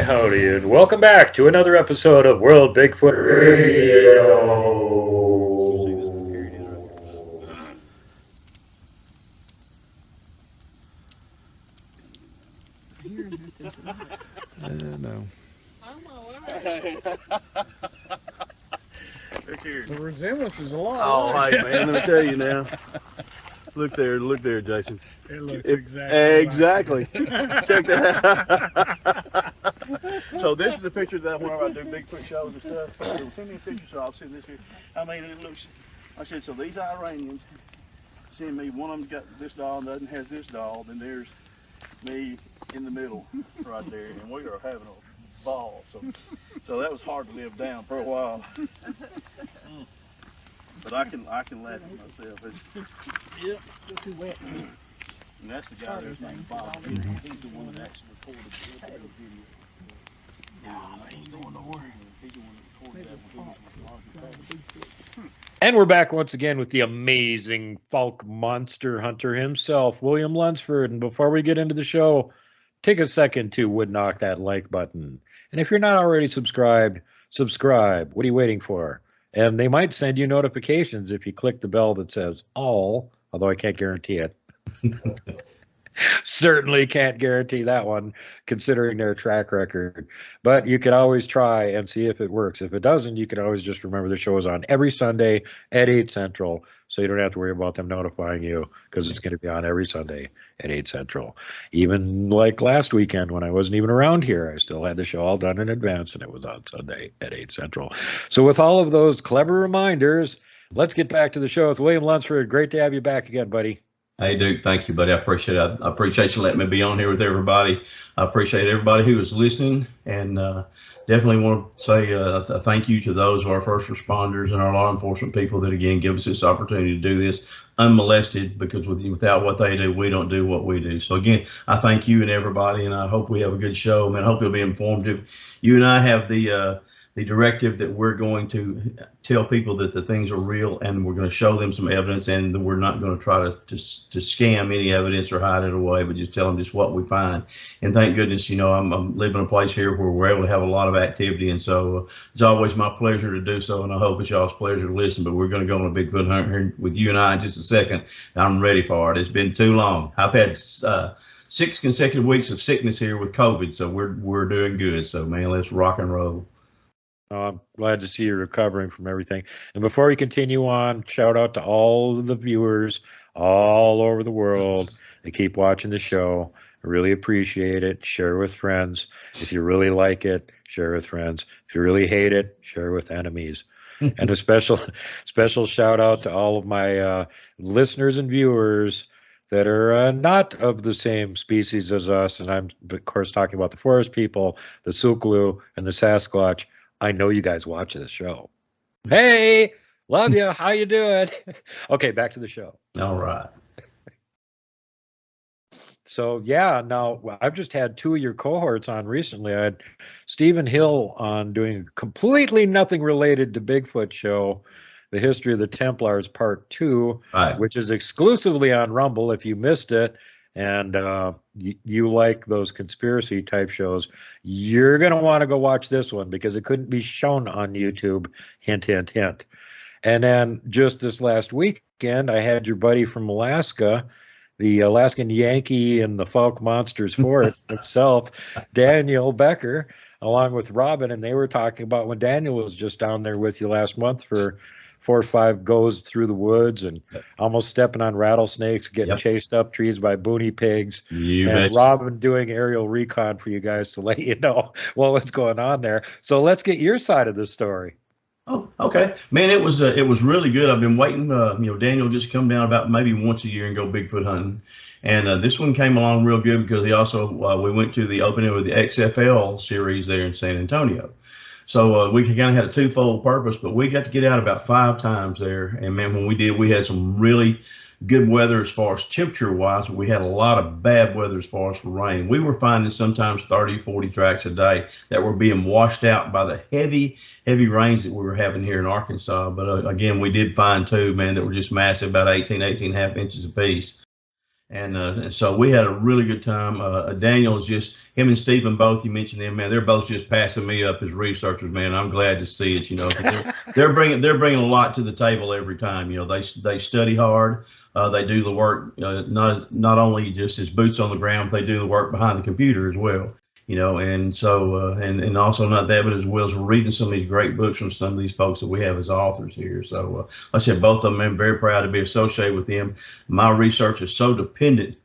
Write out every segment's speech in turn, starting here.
Howdy, and welcome back to another episode of World Bigfoot Radio. No. The resemblance is a lot. Oh, hey man, let me tell you now. Look there, Jason. It looks exactly. Check that out. So this is a picture that whenever I do Bigfoot shows and stuff, they'll send me a picture, so I'll send this here. I mean, it looks, I said, so these Iranians send me, one of them's got this doll and the other has this doll, then there's me in the middle right there, and we are having a ball. So that was hard to live down for a while. But I can laugh at myself. Yep, still too wet. And that's the guy there's named Bob. He's the one that actually recorded the video. He's going nowhere. He's the one that recorded that. And we're back once again with the amazing Fouke Monster hunter himself, William Lunsford. And before we get into the show, take a second to would knock that like button. And if you're not already subscribed, subscribe. What are you waiting for? And they might send you notifications if you click the bell that says all, although I can't guarantee it. Certainly can't guarantee that one, considering their track record. But you can always try and see if it works. If it doesn't, you can always just remember the show is on every Sunday at 8 Central, so you don't have to worry about them notifying you, because it's going to be on every Sunday at 8 Central. Even like last weekend when I wasn't even around here, I still had the show all done in advance, and it was on Sunday at 8 Central. So with all of those clever reminders, let's get back to the show with William Lunsford. Great to have you back again, buddy. Hey, Duke, thank you, buddy. I appreciate it. I appreciate you letting me be on here with everybody. I appreciate everybody who is listening, and definitely want to say a thank you to those of our first responders and our law enforcement people that, again, give us this opportunity to do this unmolested, because without what they do, we don't do what we do. So, again, I thank you and everybody, and I hope we have a good show, man. I hope it'll be informative. You and I have the directive that we're going to tell people that the things are real, and we're going to show them some evidence, and that we're not going to try to scam any evidence or hide it away, but just tell them just what we find. And thank goodness, you know, I'm living in a place here where we're able to have a lot of activity, and so it's always my pleasure to do so, and I hope it's y'all's pleasure to listen. But we're going to go on a Bigfoot hunt here with you and I in just a second. I'm ready for it. It's been too long. I've had 6 consecutive weeks of sickness here with COVID, so we're doing good. So, man, let's rock and roll. I'm glad to see you recovering from everything. And before we continue on, shout out to all of the viewers all over the world that keep watching the show. I really appreciate it. Share with friends. If you really like it, share with friends. If you really hate it, share with enemies. And a special shout out to all of my listeners and viewers that are not of the same species as us. And I'm, of course, talking about the forest people, the Suklu, and the Sasquatch. I know you guys watch this show. Hey, love you. How you doing? Okay, back to the show. All right. So, yeah, now I've just had 2 of your cohorts on recently. I had Stephen Hill on doing a completely nothing related to Bigfoot show, The History of the Templars Part 2, Right. which is exclusively on Rumble if you missed it. and you like those conspiracy type shows, you're going to want to go watch this one because it couldn't be shown on YouTube. Hint, hint, hint. And then just this last weekend, I had your buddy from Alaska, the Alaskan Yankee and the Fouke Monsters for it himself, Daniel Becker, along with Robin, and they were talking about when Daniel was just down there with you last month for 4 or 5 goes through the woods and almost stepping on rattlesnakes, getting chased up trees by boony pigs, and Robin doing aerial recon for you guys to let you know what was going on there. So let's get your side of the story. Oh, okay, man. It was really good. I've been waiting. Daniel just come down about maybe once a year and go Bigfoot hunting, and this one came along real good because he also we went to the opening of the XFL series there in San Antonio. So we kind of had a twofold purpose, but we got to get out about 5 times there. And man, when we did, we had some really good weather as far as temperature wise, but we had a lot of bad weather as far as for rain. We were finding sometimes 30, 40 tracks a day that were being washed out by the heavy rains that we were having here in Arkansas. But again, we did find 2, man, that were just massive, about 18 and a half inches apiece. And so we had a really good time. Daniel is just, him and Stephen both, you mentioned them, man, they're both just passing me up as researchers, man. I'm glad to see it, they're bringing a lot to the table every time. They study hard. They do the work, not only just as boots on the ground, they do the work behind the computer as well. And so, and also not that, but as well as reading some of these great books from some of these folks that we have as authors here. So, like I said, both of them, I'm very proud to be associated with them. My research is so dependent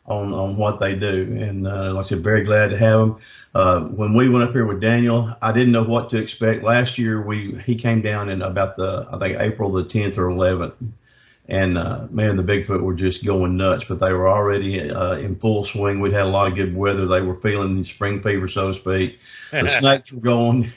on what they do. And like I said, very glad to have them. When we went up here with Daniel, I didn't know what to expect. Last year, he came down in about I think April the 10th or 11th. And man, the Bigfoot were just going nuts, but they were already in full swing. We'd had a lot of good weather. They were feeling the spring fever, so to speak. The snakes were going,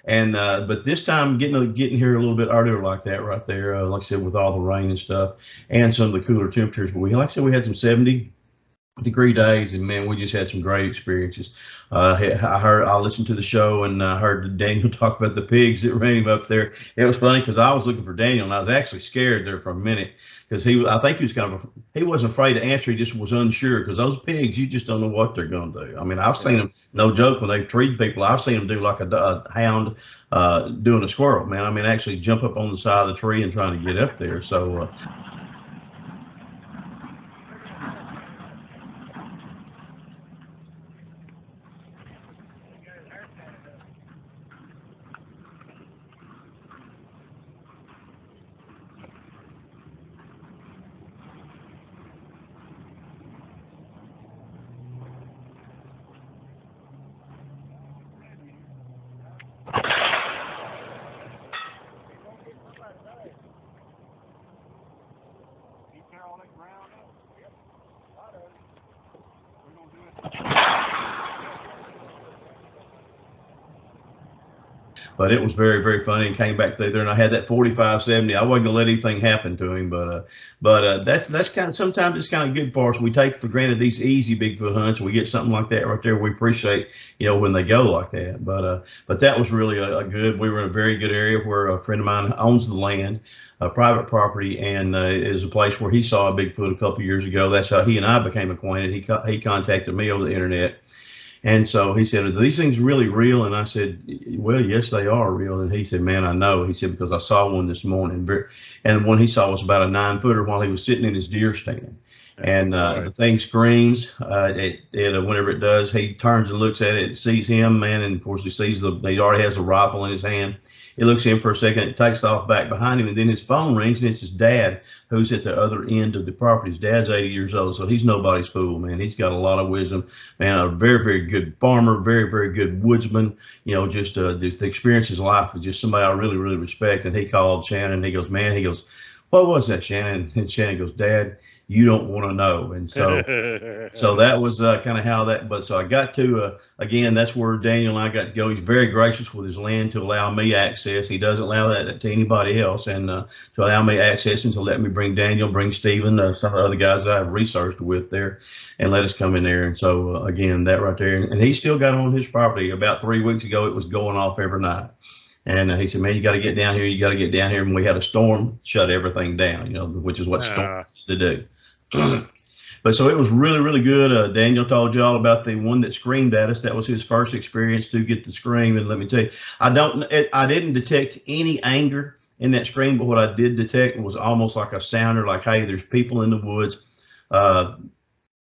and but this time getting here a little bit earlier like that right there, like I said, with all the rain and stuff, and some of the cooler temperatures. But like I said, we had some 70-degree days, and man, we just had some great experiences. I listened to the show, and I heard Daniel talk about the pigs that ran him up there. It was funny because I was looking for Daniel, and I was actually scared there for a minute because I think he was he wasn't afraid to answer. He just was unsure because those pigs, you just don't know what they're going to do. I mean, I've seen them, no joke, when they treat people, I've seen them do like a hound doing a squirrel, man. I mean, actually jump up on the side of the tree and trying to get up there. So, but it was very, very funny, and came back there, and I had that 45-70. I wasn't gonna let anything happen to him, but that's kind of, sometimes it's kind of good for us. We take for granted these easy Bigfoot hunts. We get something like that right there. We appreciate, when they go like that. But that was really a good. We were in a very good area where a friend of mine owns the land, a private property, and is a place where he saw a Bigfoot a couple of years ago. That's how he and I became acquainted. He contacted me over the internet. And so he said, "Are these things really real?" And I said, "Well, yes, they are real." And he said, "Man, I know." He said, "Because I saw one this morning." And the one he saw was about a 9-footer while he was sitting in his deer stand. And the thing screams. Whenever it does, he turns and looks at it, sees him, man. And of course, he sees he already has a rifle in his hand. He looks at him for a second, it takes off back behind him, and then his phone rings, and it's his dad who's at the other end of the property. His dad's 80 years old, so he's nobody's fool, man. He's got a lot of wisdom, man. A very, very good farmer, very, very good woodsman. Just the experience of his life is just somebody I really, really respect. And he called Shannon. He goes, "Man," he goes, "What was that, Shannon?" And Shannon goes, "Dad, you don't want to know." And so that was kind of how that, but so I got to, again, that's where Daniel and I got to go. He's very gracious with his land to allow me access. He doesn't allow that to anybody else, and to allow me access and to let me bring Daniel, bring Stephen, some of the other guys that I've researched with there, and let us come in there. And so again, that right there, and he still got on his property. About 3 weeks ago, it was going off every night. And he said, "Man, you got to get down here. You got to get down here." And we had a storm, shut everything down, which is what storms to do. But so it was really, really good. Daniel told you all about the one that screamed at us. That was his first experience to get the scream. And let me tell you, I didn't detect any anger in that scream, but what I did detect was almost like a sounder, like, hey, there's people in the woods.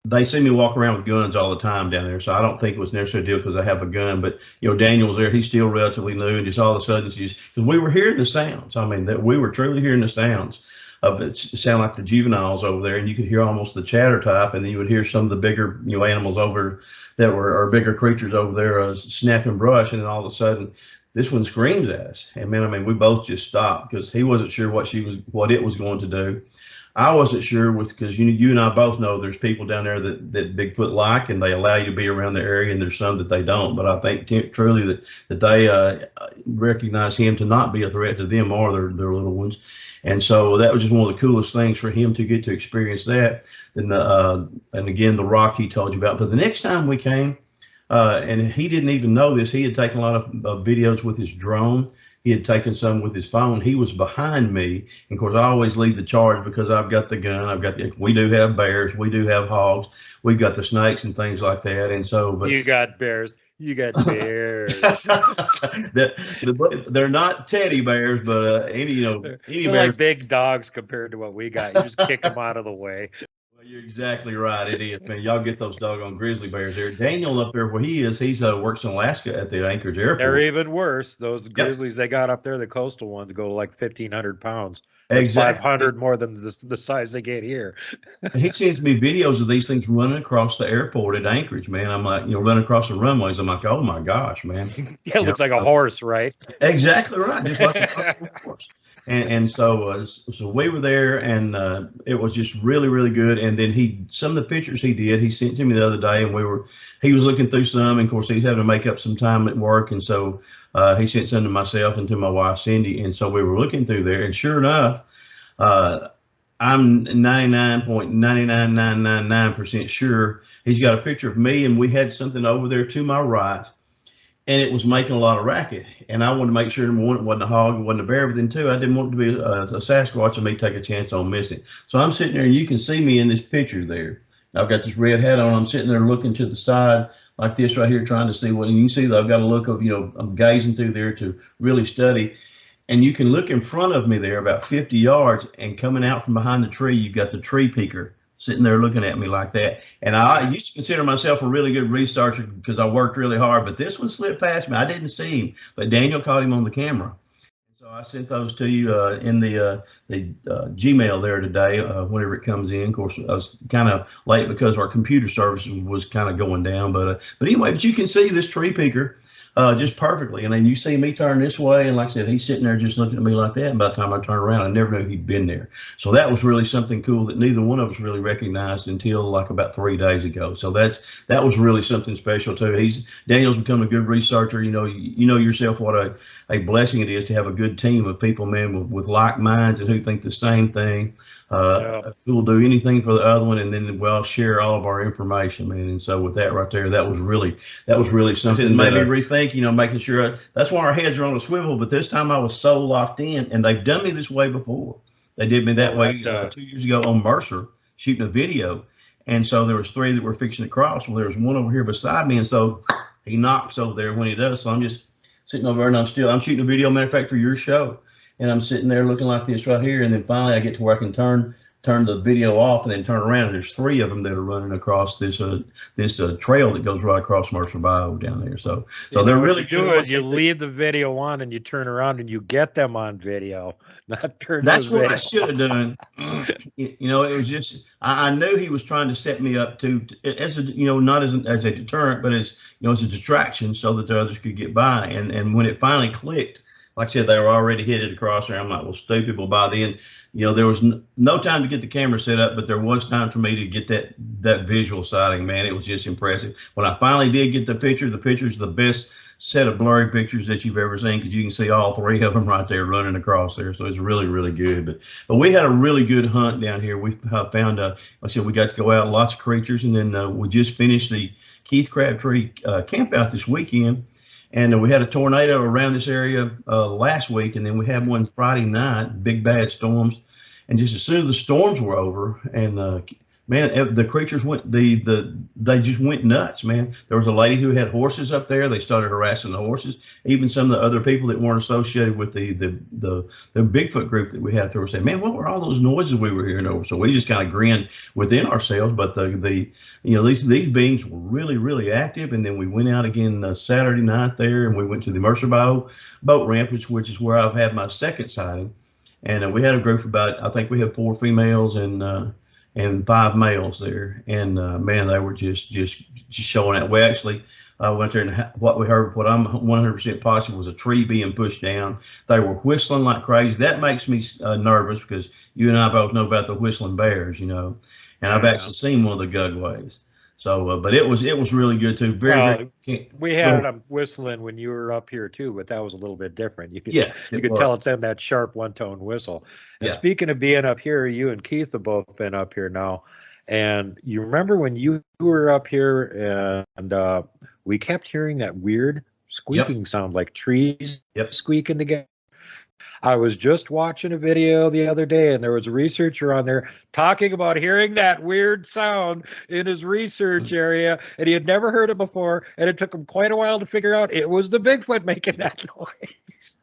They see me walk around with guns all the time down there, so I don't think it was necessarily a deal because I have a gun. But Daniel was there; he's still relatively new, and just all of a sudden, because we were hearing the sounds. I mean, that we were truly hearing the sounds of it. Sound like the juveniles over there, and you could hear almost the chatter type, and then you would hear some of the bigger animals over that were or bigger creatures over there snapping brush, and then all of a sudden, this one screams at us. And man, I mean, we both just stopped because he wasn't sure what it was going to do. I wasn't sure because you and I both know there's people down there that Bigfoot like, and they allow you to be around the area, and there's some that they don't. But I think truly that they recognize him to not be a threat to them or their little ones. And so that was just one of the coolest things for him to get to experience that. And again, the rock he told you about. But the next time we came, and he didn't even know this, he had taken a lot of videos with his drone. He had taken some with his phone. He was behind me. And of course, I always lead the charge because I've got the gun. We do have bears. We do have hogs. We've got the snakes and things like that. And so, but you got bears. You got bears. They're not teddy bears, but any They're bears. like big dogs compared to what we got. You just kick them out of the way. You're exactly right. It is, man. Y'all get those doggone grizzly bears there. Daniel up there where he is, he's works in Alaska at the Anchorage Airport. They're even worse. Those grizzlies they got up there, the coastal ones, go to like 1,500 pounds. That's exactly 500 more than the size they get here. He sends me videos of these things running across the airport at Anchorage, man. I'm like, running across the runways. I'm like, oh my gosh, man. Yeah, it looks like a horse, right? Exactly right. Just like a horse. And so we were there, and it was just really, really good. And then some of the pictures he sent to me the other day, and he was looking through some, and of course he's having to make up some time at work, and so he sent some to myself and to my wife Cindy, and so we were looking through there, and sure enough, I'm 99.99999% sure he's got a picture of me, and we had something over there to my right. And it was making a lot of racket. And I wanted to make sure, number one, it wasn't a hog, it wasn't a bear, but then two, I didn't want it to be a Sasquatch and me take a chance on missing it. So I'm sitting there, and you can see me in this picture there. I've got this red hat on. I'm sitting there looking to the side like this right here, trying to see what, and you can see that I've got a look of, I'm gazing through there to really study. And you can look in front of me there about 50 yards, and coming out from behind the tree, you've got the tree peeker sitting there looking at me like that. And I used to consider myself a really good researcher because I worked really hard, but this one slipped past me. I didn't see him, but Daniel caught him on the camera. So I sent those to you in the Gmail there today, whenever it comes in. Of course, I was kind of late because our computer service was kind of going down, but anyway, but you can see this tree peeker just perfectly. And then you see me turn this way, and like I said, he's sitting there just looking at me like that. And by the time I turn around, I never knew he'd been there. So that was really something cool that neither one of us really recognized until like about 3 days ago. So that was really something special too. Daniel's become a good researcher. You know yourself what a blessing it is to have a good team of people, man, with like minds and who think the same thing. Who will do anything for the other one, and then share all of our information, man. And so with that right there, that was really something that made me rethink, making sure that's why our heads are on a swivel. But this time I was so locked in, and they've done me this way before. They did me that way 2 years ago on Mercer, shooting a video. And so there was 3 that were fixing to cross. Well, there was one over here beside me, and so he knocks over there when he does. So I'm just sitting over there, and I'm shooting a video, matter of fact, for your show. And I'm sitting there looking like this right here, and then finally I get to where I can turn the video off and then turn around, and there's 3 of them that are running across this trail that goes right across Mercer Bayou down there. So they're really good. What you do is you leave the video on and you turn around and you get them on video, not turn. That's what I should have done. It was just I knew he was trying to set me up to as a not as a deterrent, but as as a distraction so that the others could get by. And when it finally clicked, like I said, they were already headed across there. I'm like, well, stupid. Well, by then, there was no time to get the camera set up, but there was time for me to get that visual sighting, man. It was just impressive. When I finally did get the picture's the best set of blurry pictures that you've ever seen, because you can see all 3 of them right there running across there. So it's really, really good. But we had a really good hunt down here. We found, like I said, we got to go out, lots of creatures, and then we just finished the Keith Crabtree camp out this weekend. And we had a tornado around this area last week, and then we had one Friday night, big bad storms. And just as soon as the storms were over, and Man, the creatures went they just went nuts, man. There was a lady who had horses up there. They started harassing the horses. Even some of the other people that weren't associated with the Bigfoot group that we had there were saying, man, what were all those noises we were hearing over? So we just kind of grinned within ourselves. But these beings were really active. And then we went out again Saturday night there, and we went to the Mercer boat ramp, which is where I've had my second sighting. And we had a group of about, I think we had 4 females and 5 males there, and man, they were just showing out. We actually went there, and what I'm 100% positive was a tree being pushed down. They were whistling like crazy. That makes me nervous, because you and I both know about the whistling bears, and I've actually seen one of the gugways. So, but it was really good too. We had them whistling when you were up here too, but that was a little bit different. You could tell it's in that sharp one-tone whistle. And speaking of being up here, you and Keith have both been up here now, and you remember when you were up here and we kept hearing that weird squeaking sound, like trees squeaking together. I was just watching a video the other day, and there was a researcher on there talking about hearing that weird sound in his research area, and he had never heard it before, and it took him quite a while to figure out it was the Bigfoot making that noise.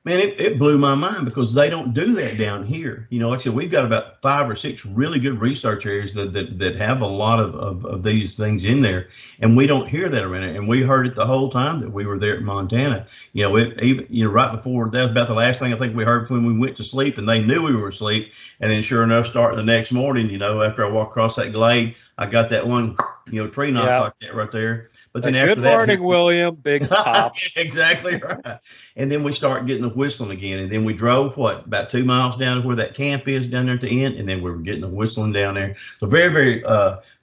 Man, it blew my mind, because they don't do that down here. Like I said, we've got about 5 or 6 really good research areas that have a lot of these things in there, and we don't hear that around it. And we heard it the whole time that we were there at Montana. Right before, that was about the last thing I think we heard when we went to sleep, and they knew we were asleep. And then sure enough, starting the next morning, after I walked across that glade, I got that one, tree knock like that right there. But then after good morning, William. Big pop. Exactly right. And then we start getting the whistling again. And then we drove, about 2 miles down to where that camp is down there at the end. And then we were getting the whistling down there. So very,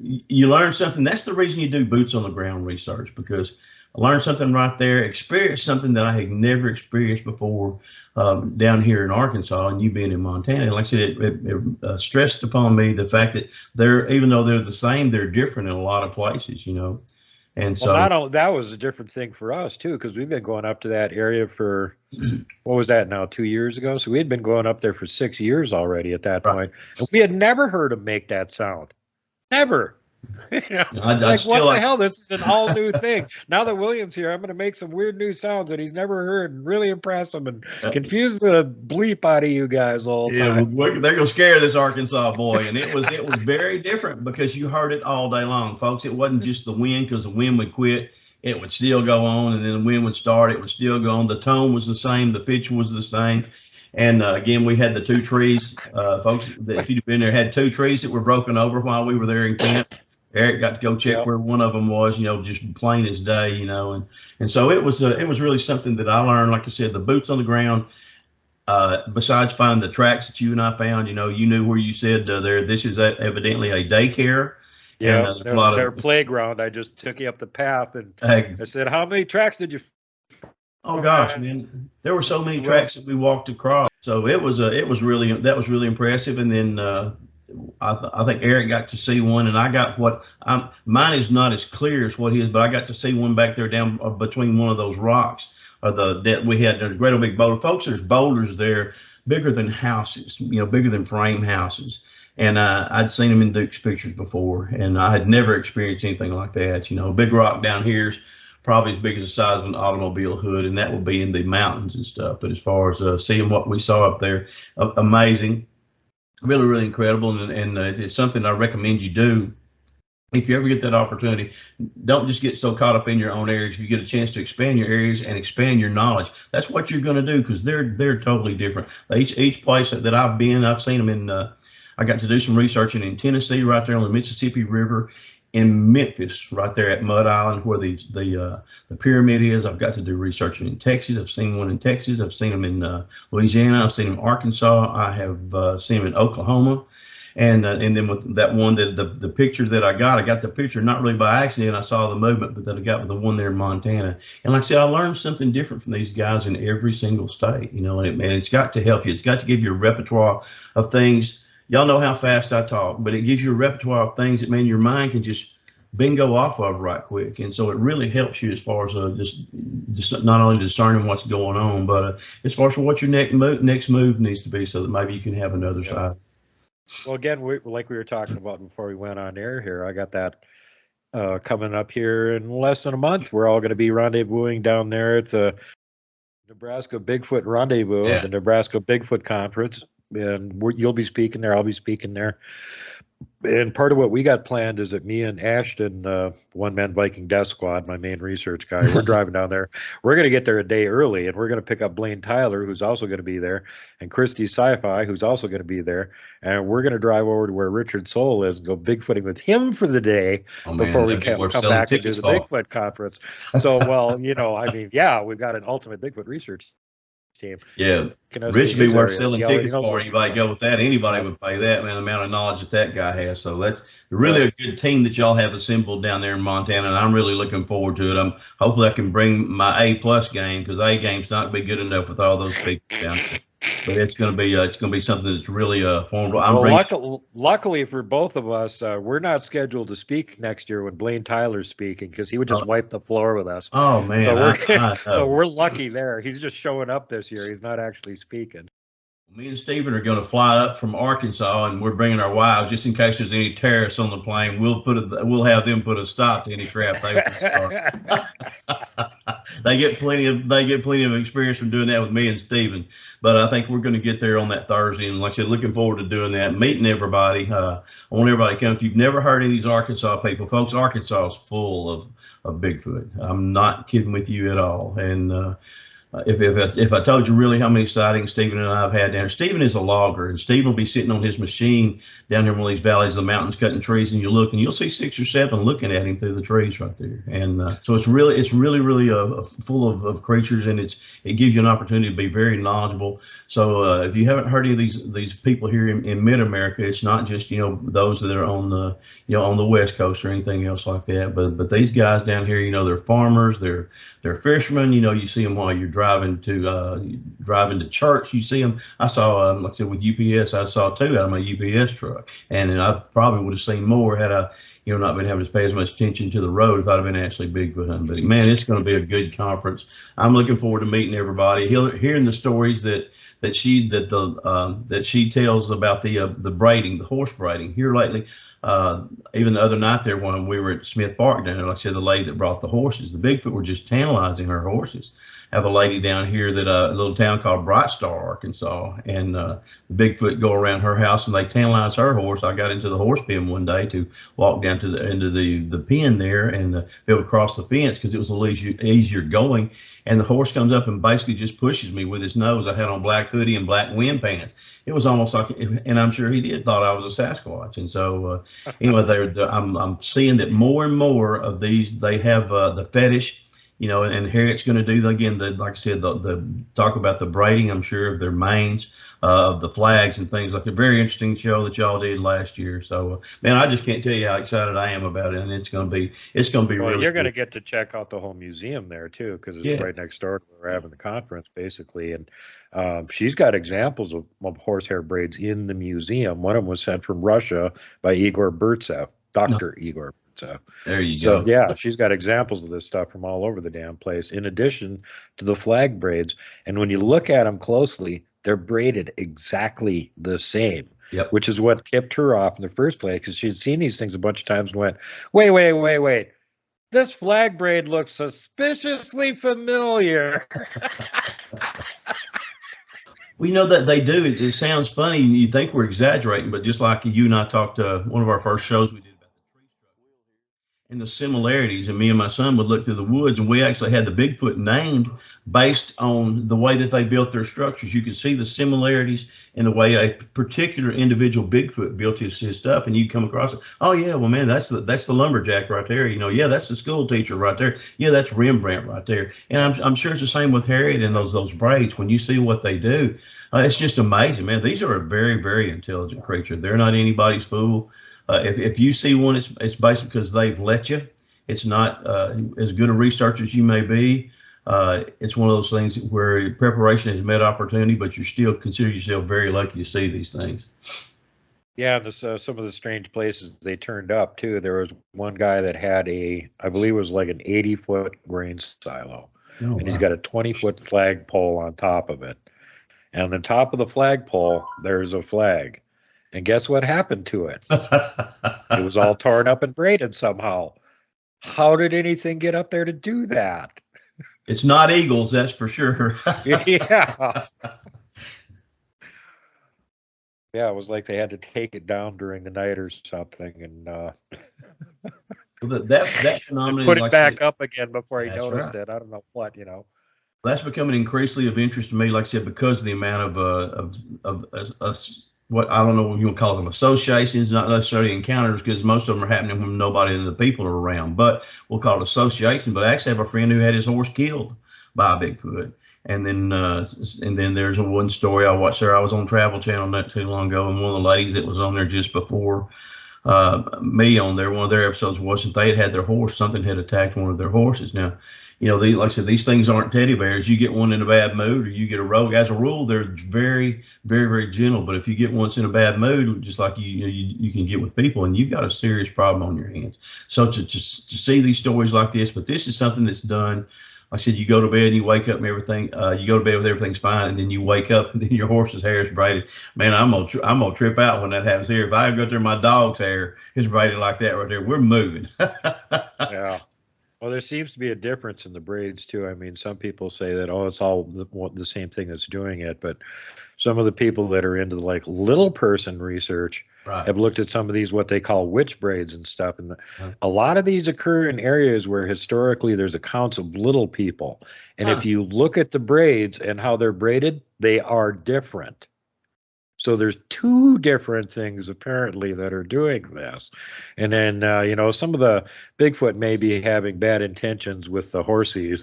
you learn something. That's the reason you do boots on the ground research, because I learned something right there, experienced something that I had never experienced before down here in Arkansas, and you being in Montana. And like I said, it stressed upon me the fact that even though they're the same, they're different in a lot of places, And so that was a different thing for us too, because we've been going up to that area for what was that now, 2 years ago? So we had been going up there for 6 years already at that point, and we had never heard him make that sound, never. Like what the hell? This is an all new thing. Now that William's here, I'm going to make some weird new sounds that he's never heard and really impress him and confuse the bleep out of you guys all the time. They're going to scare this Arkansas boy, and it was very different, because you heard it all day long, folks. It wasn't just the wind, because the wind would quit. It would still go on, and then the wind would start. It would still go on. The tone was the same. The pitch was the same. And again, we had the 2 trees, folks. If you'd been there, had 2 trees that were broken over while we were there in camp. Eric got to go check where one of them was, just plain as day, and so it was really something that I learned. Like I said, the boots on the ground. Besides finding the tracks that you and I found, you knew where you said this is evidently a daycare. Yeah, their playground. I just took you up the path, and I said, "How many tracks did you?" Oh gosh, man, there were so many tracks that we walked across. So that was really impressive. And then I think Eric got to see one, and I got mine is not as clear as what his, but I got to see one back there down between one of those rocks, or that we had a great big boulder. Folks, there's boulders there bigger than houses, bigger than frame houses. And I'd seen them in Duke's pictures before, and I had never experienced anything like that. A big rock down here is probably as big as the size of an automobile hood, and that will be in the mountains and stuff. But as far as seeing what we saw up there, amazing. Really incredible, and it's something I recommend you do if you ever get that opportunity. Don't just get so caught up in your own areas. If you get a chance to expand your areas and expand your knowledge, that's what you're going to do, because they're totally different. Each place that I've been, I've seen them in. I got to do some researching in Tennessee, right there on the Mississippi River, in Memphis, right there at Mud Island, where the pyramid is. I've got to do research in Texas. I've seen one in Texas. I've seen them in Louisiana. I've seen them in Arkansas. I have seen them in Oklahoma. And then with that one, the picture that I got the picture not really by accident. I saw the movement, but then I got with the one there in Montana. And like I said, I learned something different from these guys in every single state, and it's got to help you. It's got to give you a repertoire of things. Y'all know how fast I talk, but it gives you a repertoire of things that, man, your mind can just bingo off of right quick. And so it really helps you as far as just not only discerning what's going on, but as far as what your next move needs to be, so that maybe you can have another side. Well, again, like we were talking about before we went on air here, I got that coming up here in less than a month. We're all going to be rendezvousing down there at the Nebraska Bigfoot Rendezvous, Yeah. the Nebraska Bigfoot Conference. And you'll be speaking there. I'll be speaking there. And part of what we got planned is that me and Ashton, One Man Viking Death Squad, my main research guy, we're driving down there. We're going to get there a day early, and we're going to pick up Blaine Tyler, who's also going to be there, and Christy Sci-Fi, who's also going to be there. And we're going to drive over to where Richard Soul is and go Bigfooting with him for the day before we come back and do the Bigfoot conference. So, well, I mean, yeah, we've got an ultimate Bigfoot research team. Yeah, Rich would be worth selling tickets for. Anybody go with that? Anybody would pay that, man. The amount of knowledge that guy has. So that's really a good team that y'all have assembled down there in Montana, and I'm really looking forward to it. Hopefully I can bring my A+ game, because A game's not be good enough with all those people down there. But it's going to be something that's really formidable. Luckily for both of us, we're not scheduled to speak next year when Blaine Tyler's speaking, because he would just wipe the floor with us. Oh man, so we're lucky there. He's just showing up this year. He's not actually speaking. Me and Stephen are going to fly up from Arkansas, and we're bringing our wives just in case there's any terrorists on the plane. We'll have them put a stop to any crap they would start. They get plenty of experience from doing that with me and Stephen. But I think we're going to get there on that Thursday, and like I said, looking forward to doing that, meeting everybody. I want everybody to come. If you've never heard any of these Arkansas people, folks, Arkansas is full of Bigfoot. I'm not kidding with you at all. And if I told you really how many sightings Stephen and I have had down there, Stephen is a logger, and Stephen will be sitting on his machine down here in one of these valleys of the mountains cutting trees, and you look and you'll see 6 or 7 looking at him through the trees right there. And so it's really full of creatures, and it gives you an opportunity to be very knowledgeable. So if you haven't heard any of these people here in mid-America, it's not just those that are on the West Coast or anything else like that, but these guys down here, they're farmers, they're fishermen. You see them while you're driving to church. You see them. I saw, like I said, with UPS, I saw 2 out of my UPS truck, and I probably would have seen more had I, not been having to pay as much attention to the road if I'd have been actually Bigfoot hunting. But man, it's going to be a good conference. I'm looking forward to meeting everybody, hearing the stories that she tells about the braiding, the horse braiding here lately. Even the other night there when we were at Smith Park down there, like I said, the lady that brought the horses, the Bigfoot were just tantalizing her horses. I have a lady down here that a little town called Bright Star, Arkansas, and the Bigfoot go around her house and they tantalize her horse. I got into the horse pen one day to walk down to into the pen there and be able to cross the fence because it was a little easier going. And the horse comes up and basically just pushes me with his nose. I had on black hoodie and black wind pants. It was almost like, and I'm sure he thought I was a Sasquatch. And so anyway, I'm seeing that more and more of these, they have the fetish. And Harriet's going to do, again, like I said, the talk about the braiding, I'm sure, of their manes, of the flags and things like a very interesting show that y'all did last year. So, man, I just can't tell you how excited I am about it, and it's going to be really. You're going to get to check out the whole museum there too, because it's right next door to where we're having the conference, basically. And she's got examples of horsehair braids in the museum. One of them was sent from Russia by Igor Burtsev, Dr. Igor. So there you go. So yeah, she's got examples of this stuff from all over the damn place, in addition to the flag braids. And when you look at them closely, they're braided exactly the same, which is what tipped her off in the first place, because she'd seen these things a bunch of times and went, wait. This flag braid looks suspiciously familiar. We know that they do. It sounds funny. You think we're exaggerating, but just like you and I talked one of our first shows we did, and the similarities, and me and my son would look through the woods, and we actually had the Bigfoot named based on the way that they built their structures. You could see the similarities in the way a particular individual Bigfoot built his stuff, and you come across it. Oh yeah, well man, that's the lumberjack right there. Yeah, that's the school teacher right there. Yeah, that's Rembrandt right there. And I'm sure it's the same with Harriet and those braids. When you see what they do, it's just amazing, man. These are a very, very intelligent creature. They're not anybody's fool. If you see one, it's basically because they've let you. It's not as good a research as you may be. It's one of those things where preparation has met opportunity, but you still consider yourself very lucky to see these things. Yeah, some of the strange places they turned up too. There was one guy that had I believe it was like an 80-foot grain silo, and he's got a 20-foot flagpole on top of it. And on the top of the flagpole, there's a flag. And guess what happened to it? It was all torn up and braided somehow. How did anything get up there to do that? It's not eagles, that's for sure. Yeah. Yeah, it was like they had to take it down during the night or something and that phenomenon, put it like back up again before he that's noticed right. it. I don't know what, That's becoming increasingly of interest to me, like I said, because of the amount of what I don't know what you want to call them, associations, not necessarily encounters, because most of them are happening when nobody and the people are around. But we'll call it association. But I actually have a friend who had his horse killed by a Bigfoot. And then there's one story I watched there. I was on Travel Channel not too long ago, and one of the ladies that was on there just before me on there, one of their episodes was that they had their horse, something had attacked one of their horses. Now, like I said, these things aren't teddy bears. You get one in a bad mood, or you get a rogue. As a rule, they're very, very, very gentle. But if you get one in a bad mood, just like you can get with people, and you've got a serious problem on your hands. So to see these stories like this, but this is something that's done. Like I said, you go to bed and you wake up and everything. You go to bed with everything's fine, and then you wake up and then your horse's hair is braided. Man, I'm gonna trip out when that happens here. If I go there, my dog's hair is braided like that right there. We're moving. Yeah. Well, there seems to be a difference in the braids too. I mean, some people say that, oh, it's all the same thing that's doing it, but some of the people that are into like little person research Right. have looked at some of these what they call witch braids and stuff, and Huh. a lot of these occur in areas where historically there's accounts of little people, and if you look at the braids and how they're braided, they are different. So there's two different things apparently that are doing this. And then, some of the Bigfoot may be having bad intentions with the horsies.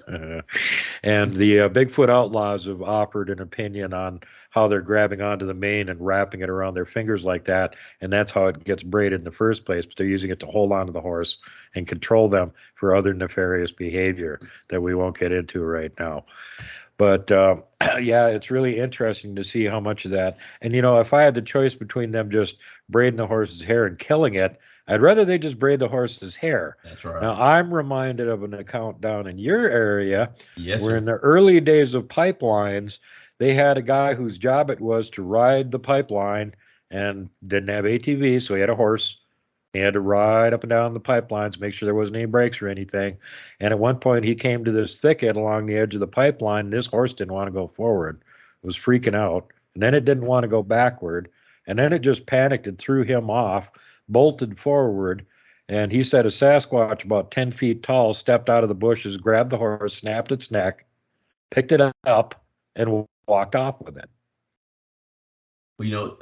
And the Bigfoot outlaws have offered an opinion on how they're grabbing onto the mane and wrapping it around their fingers like that. And that's how it gets braided in the first place. But they're using it to hold onto the horse and control them for other nefarious behavior that we won't get into right now. But yeah, it's really interesting to see how much of that. And if I had the choice between them just braiding the horse's hair and killing it, I'd rather they just braid the horse's hair. That's right. Now, I'm reminded of an account down in your area Yes, where sir. in the early days of pipelines, they had a guy whose job it was to ride the pipeline and didn't have ATV, so he had a horse. He had to ride up and down the pipelines, make sure there wasn't any breaks or anything. And at one point, he came to this thicket along the edge of the pipeline, and his horse didn't want to go forward. It was freaking out. And then it didn't want to go backward. And then it just panicked and threw him off, bolted forward. And he said a Sasquatch about 10 feet tall stepped out of the bushes, grabbed the horse, snapped its neck, picked it up, and walked off with it. Well,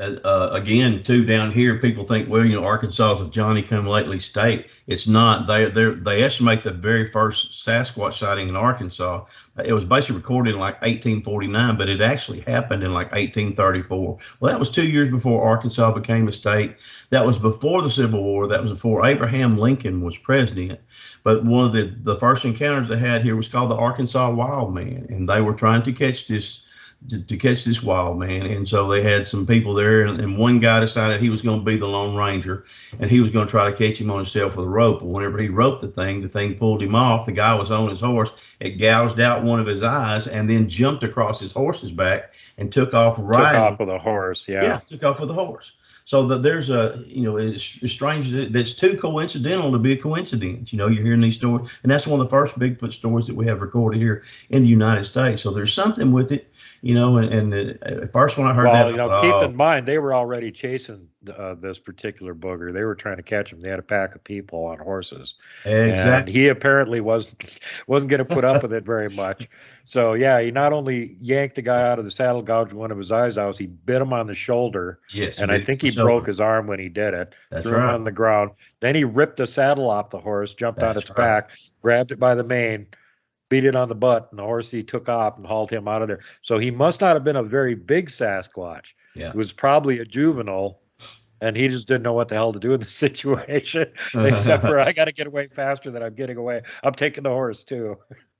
again, too, down here, people think, well, Arkansas is a Johnny-come-lately state. It's not. They estimate the very first Sasquatch sighting in Arkansas. It was basically recorded in like 1849, but it actually happened in like 1834. Well, that was 2 years before Arkansas became a state. That was before the Civil War. That was before Abraham Lincoln was president. But one of the first encounters they had here was called the Arkansas Wild Man, and they were trying to catch this wild man. And so they had some people there, and one guy decided he was going to be the Lone Ranger, and he was going to try to catch him on himself with a rope. But whenever he roped the thing pulled him off. The guy was on his horse. It gouged out one of his eyes and then jumped across his horse's back and took off riding. Took off with a horse, yeah. Took off with a horse. So there's it's strange that it's too coincidental to be a coincidence. You're hearing these stories, and that's one of the first Bigfoot stories that we have recorded here in the United States. So there's something with it. And at first when I heard that, keep in mind they were already chasing this particular booger. They were trying to catch him. They had a pack of people on horses. Exactly. And he apparently wasn't going to put up with it very much. So yeah, he not only yanked the guy out of the saddle, gouged one of his eyes out, he bit him on the shoulder. Yes. And I think he broke his arm when he did it. That's threw him on the ground. Then he ripped the saddle off the horse, jumped on its back, grabbed it by the mane, beat it on the butt, and the horse he took off and hauled him out of there. So he must not have been a very big Sasquatch. Yeah. It was probably a juvenile, and he just didn't know what the hell to do in the situation, except for, I got to get away faster than I'm getting away. I'm taking the horse too.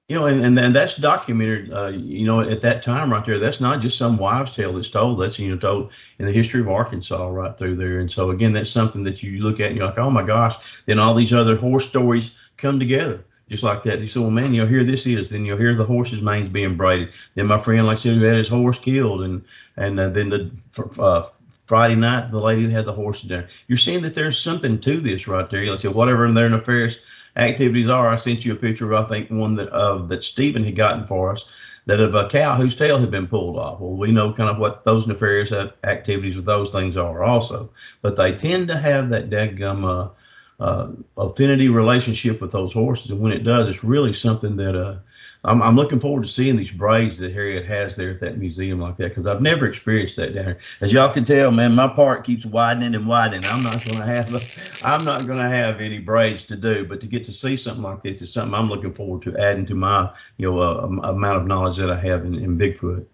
And that's documented, at that time right there. That's not just some wives' tale that's told. That's, told in the history of Arkansas right through there. And so, again, that's something that you look at and you're like, oh, my gosh. Then all these other horse stories come together just like that. You say, well, man, here this is. Then you'll hear the horse's manes being braided. Then my friend, like I said, who had his horse killed. And then the Friday night, the lady that had the horses there. You're seeing that there's something to this right there. You know, whatever their nefarious activities are. I sent you a picture of, I think, one that Stephen had gotten for us, that of a cow whose tail had been pulled off. Well, we know kind of what those nefarious activities with those things are also, but they tend to have that dadgum affinity relationship with those horses, and when it does, it's really something that I'm looking forward to seeing these braids that Harriet has there at that museum like that, because I've never experienced that down here. As y'all can tell, man, my part keeps widening and widening. I'm not going to have any braids to do, but to get to see something like this is something I'm looking forward to adding to my amount of knowledge that I have in Bigfoot.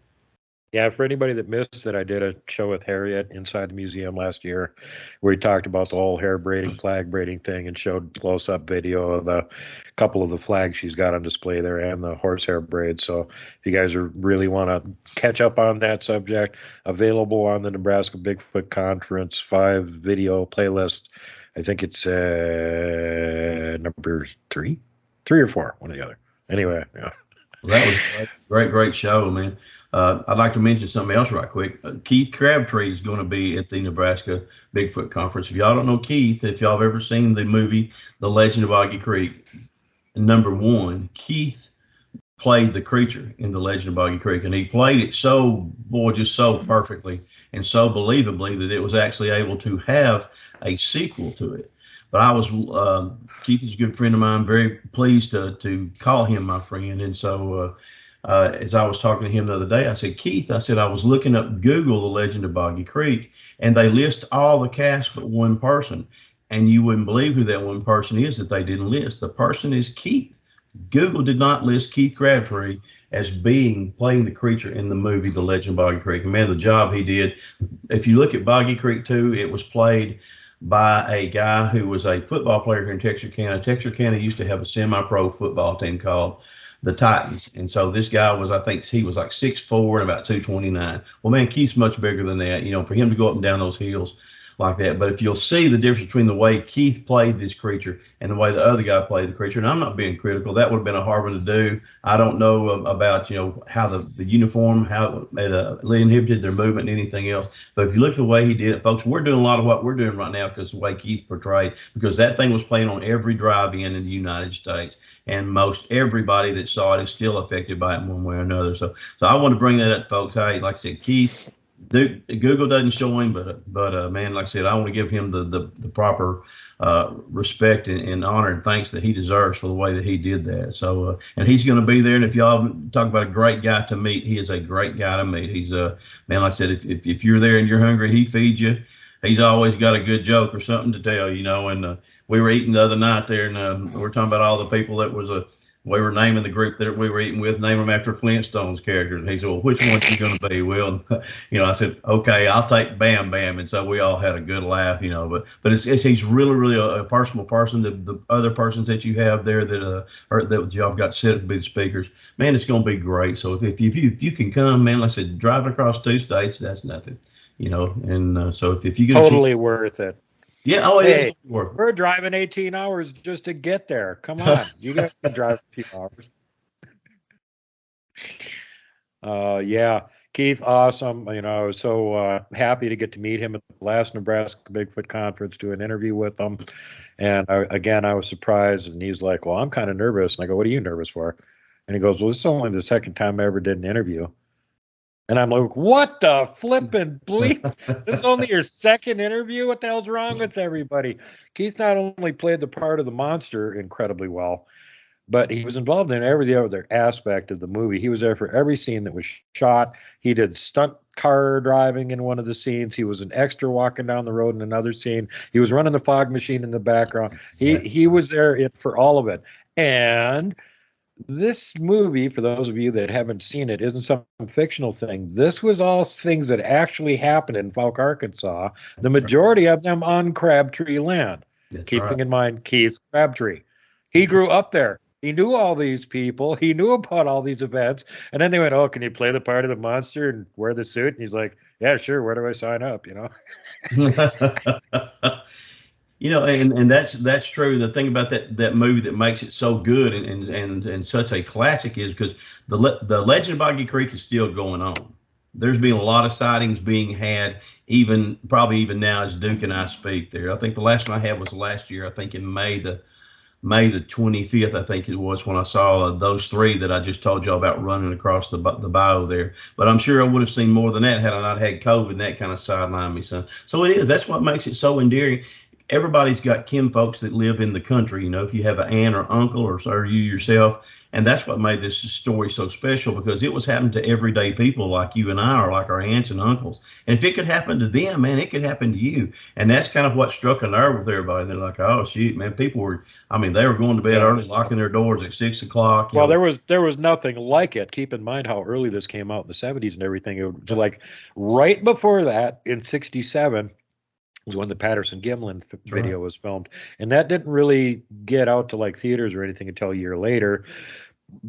Yeah, for anybody that missed it, I did a show with Harriet inside the museum last year where we talked about the whole hair braiding, flag braiding thing, and showed close-up video of the couple of the flags she's got on display there and the horsehair braids. So if you guys really want to catch up on that subject, available on the Nebraska Bigfoot Conference 5-video playlist. I think it's number 3 or 4, one or the other. Anyway, yeah. Well, that was a great show, man. I'd like to mention something else right quick. Keith Crabtree is going to be at the Nebraska Bigfoot Conference. If y'all don't know Keith, if y'all have ever seen the movie The Legend of Boggy Creek, number 1, Keith played the creature in The Legend of Boggy Creek, and he played it just so perfectly and so believably that it was actually able to have a sequel to it. But I was, Keith is a good friend of mine, very pleased to call him my friend. And so as I was talking to him the other day, I said, Keith, I said, I was looking up Google, The Legend of Boggy Creek, and they list all the cast but one person. And you wouldn't believe who that one person is that they didn't list. The person is Keith. Google did not list Keith Crabtree as playing the creature in the movie The Legend of Boggy Creek. And man, the job he did. If you look at Boggy Creek 2, it was played by a guy who was a football player here in Texarkana. Texarkana used to have a semi-pro football team called the Titans. And so this guy was, I think he was like 6'4" and about 229. Well, man, Keith's much bigger than that, for him to go up and down those hills like that. But if you'll see the difference between the way Keith played this creature and the way the other guy played the creature, and I'm not being critical, that would have been a hard one to do. I don't know about, how the uniform, how it inhibited their movement and anything else. But if you look at the way he did it, folks, we're doing a lot of what we're doing right now because the way Keith portrayed, because that thing was playing on every drive-in in the United States. And most everybody that saw it is still affected by it in one way or another. So I want to bring that up, folks. Hey, like I said, Keith, Google doesn't show him, but man, like I said, I want to give him the proper respect and honor and thanks that he deserves for the way that he did that. So and he's going to be there. And if y'all talk about a great guy to meet, he is a great guy to meet. He's man, like I said, if you're there and you're hungry, he feeds you. He's always got a good joke or something to tell, And we were eating the other night there, and we were talking about all the people that we were naming the group that we were eating with, name them after Flintstones characters. And he said, well, which one are you going to be? Well, I said, okay, I'll take Bam Bam. And so we all had a good laugh, but he's really a personal person. The other persons that you have there that y'all got set to be the speakers, man, it's going to be great. So if you can come, man, like I said, driving across 2 states, that's nothing, and so if you get totally worth it. Yeah, hey, we're driving 18 hours just to get there. Come on, you guys can drive a few hours. Yeah, Keith, awesome. I was so happy to get to meet him at the last Nebraska Bigfoot Conference, do an interview with him. And I was surprised, and he's like, well, I'm kind of nervous. And I go, what are you nervous for? And he goes, well, this is only the second time I ever did an interview. And I'm like, what the flippin' bleep? This is only your second interview? What the hell's wrong with everybody? Keith not only played the part of the monster incredibly well, but he was involved in every other aspect of the movie. He was there for every scene that was shot. He did stunt car driving in one of the scenes. He was an extra walking down the road in another scene. He was running the fog machine in the background. He was there for all of it. And this movie, for those of you that haven't seen it, isn't some fictional thing. This was all things that actually happened in Fouke, Arkansas, the majority of them on Crabtree land. Keeping in mind Keith Crabtree. He grew up there. He knew all these people. He knew about all these events. And then they went, oh, can you play the part of the monster and wear the suit? And he's like, yeah, sure. Where do I sign up? And that's true. The thing about that movie that makes it so good and such a classic is because the Legend of Boggy Creek is still going on. there's been a lot of sightings being had, probably even now as Duke and I speak there. I think the last one I had was last year, I think in May the 25th, I think it was, when I saw those three that I just told y'all about running across the bayou there. But I'm sure I would have seen more than that had I not had COVID and that kind of sidelined me, son. So it is. That's what makes it so endearing. Everybody's got kin folks that live in the country. You know, if you have an aunt or uncle or you yourself, and that's what made this story so special, because it was happening to everyday people like you and I, or like our aunts and uncles. And if it could happen to them, man, it could happen to you. And that's kind of what struck a nerve with everybody. They're like, oh, shoot, man, people were, I mean, they were going to bed early, locking their doors at 6 o'clock. Well, there was nothing like it. Keep in mind how early this came out in the 70s and everything. It was like right before that, in 67, was when the Patterson Gimlin video was filmed, and that didn't really get out to like theaters or anything until a year later.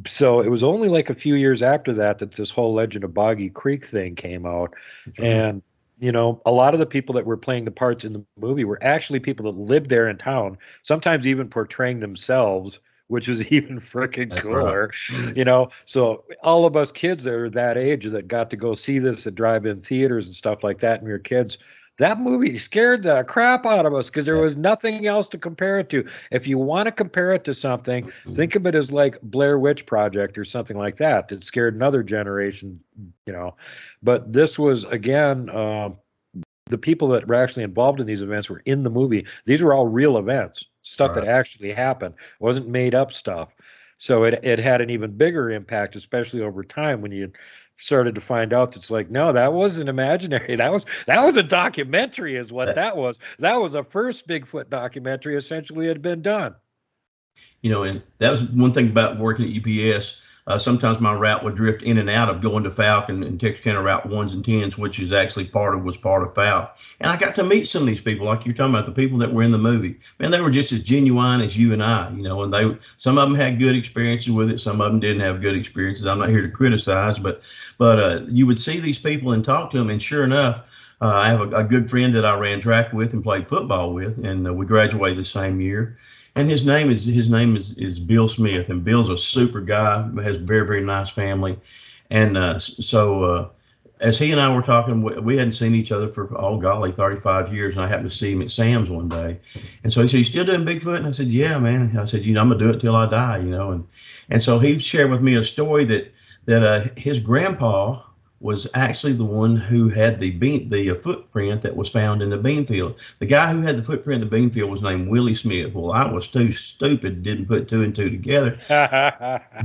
So it was only like a few years after that this whole Legend of Boggy Creek thing came out. And you know, a lot of the people that were playing the parts in the movie were actually people that lived there in town, sometimes even portraying themselves, which is even freaking cooler. Right. You know, so all of us kids that are that age that got to go see this at drive-in theaters and stuff like that, and we were kids, that movie scared the crap out of us because there was nothing else to compare it to. If you want to compare it to something, think of it as like Blair Witch Project or something like that. That scared another generation, you know. But this was, again, the people that were actually involved in these events were in the movie. These were all real events, stuff that actually happened. It wasn't made up stuff. So it had an even bigger impact, especially over time when you started to find out it's like, no, that wasn't imaginary. That was a documentary is what that was. That was the first Bigfoot documentary essentially had been done. You know, and that was one thing about working at UPS. Sometimes my route would drift in and out of going to Fouke and Texarkana Route 1s and 10s, which is actually part of Fouke. And I got to meet some of these people, like you're talking about, the people that were in the movie. Man, they were just as genuine as you and I, you know, and some of them had good experiences with it. Some of them didn't have good experiences. I'm not here to criticize, but you would see these people and talk to them. And sure enough, I have a good friend that I ran track with and played football with, and we graduated the same year. And his name is Bill Smith, and Bill's a super guy, has a very, very nice family. And so as he and I were talking, we hadn't seen each other for, 35 years, and I happened to see him at Sam's one day. And so he said, "You still doing Bigfoot?" And I said, "Yeah, man." And I said, "You know, I'm gonna do it till I die, you know." And so he shared with me a story that his grandpa was actually the one who had the footprint that was found in the bean field. The guy who had the footprint in the bean field was named Willie Smith. Well, I was too stupid, didn't put two and two together.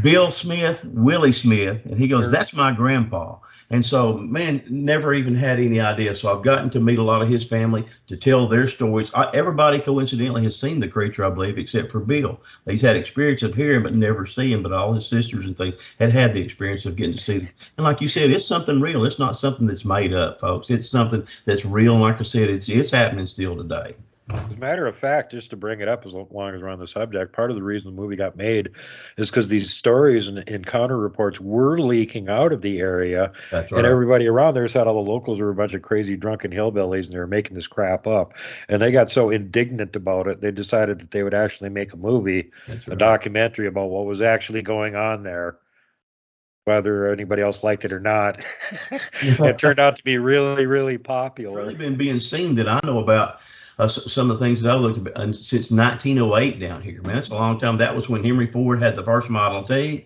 Bill Smith, Willie Smith, and he goes, "That's my grandpa." And so, man, never even had any idea. So I've gotten to meet a lot of his family to tell their stories. Everybody coincidentally has seen the creature, I believe, except for Bill. He's had experience of hearing but never seeing, but all his sisters and things had the experience of getting to see them. And like you said, it's something real. It's not something that's made up, folks. It's something that's real. And like I said, it's happening still today. As a matter of fact, just to bring it up as long as we're on the subject, part of the reason the movie got made is because these stories and encounter reports were leaking out of the area. That's right. And everybody around there said all the locals were a bunch of crazy drunken hillbillies and they were making this crap up. And they got so indignant about it, they decided that they would actually make a movie, a documentary about what was actually going on there. Whether anybody else liked it or not, it turned out to be really, really popular. It's really been being seen that I know about. Some of the things that I looked at since 1908 down here, man, that's a long time. That was when Henry Ford had the first Model T.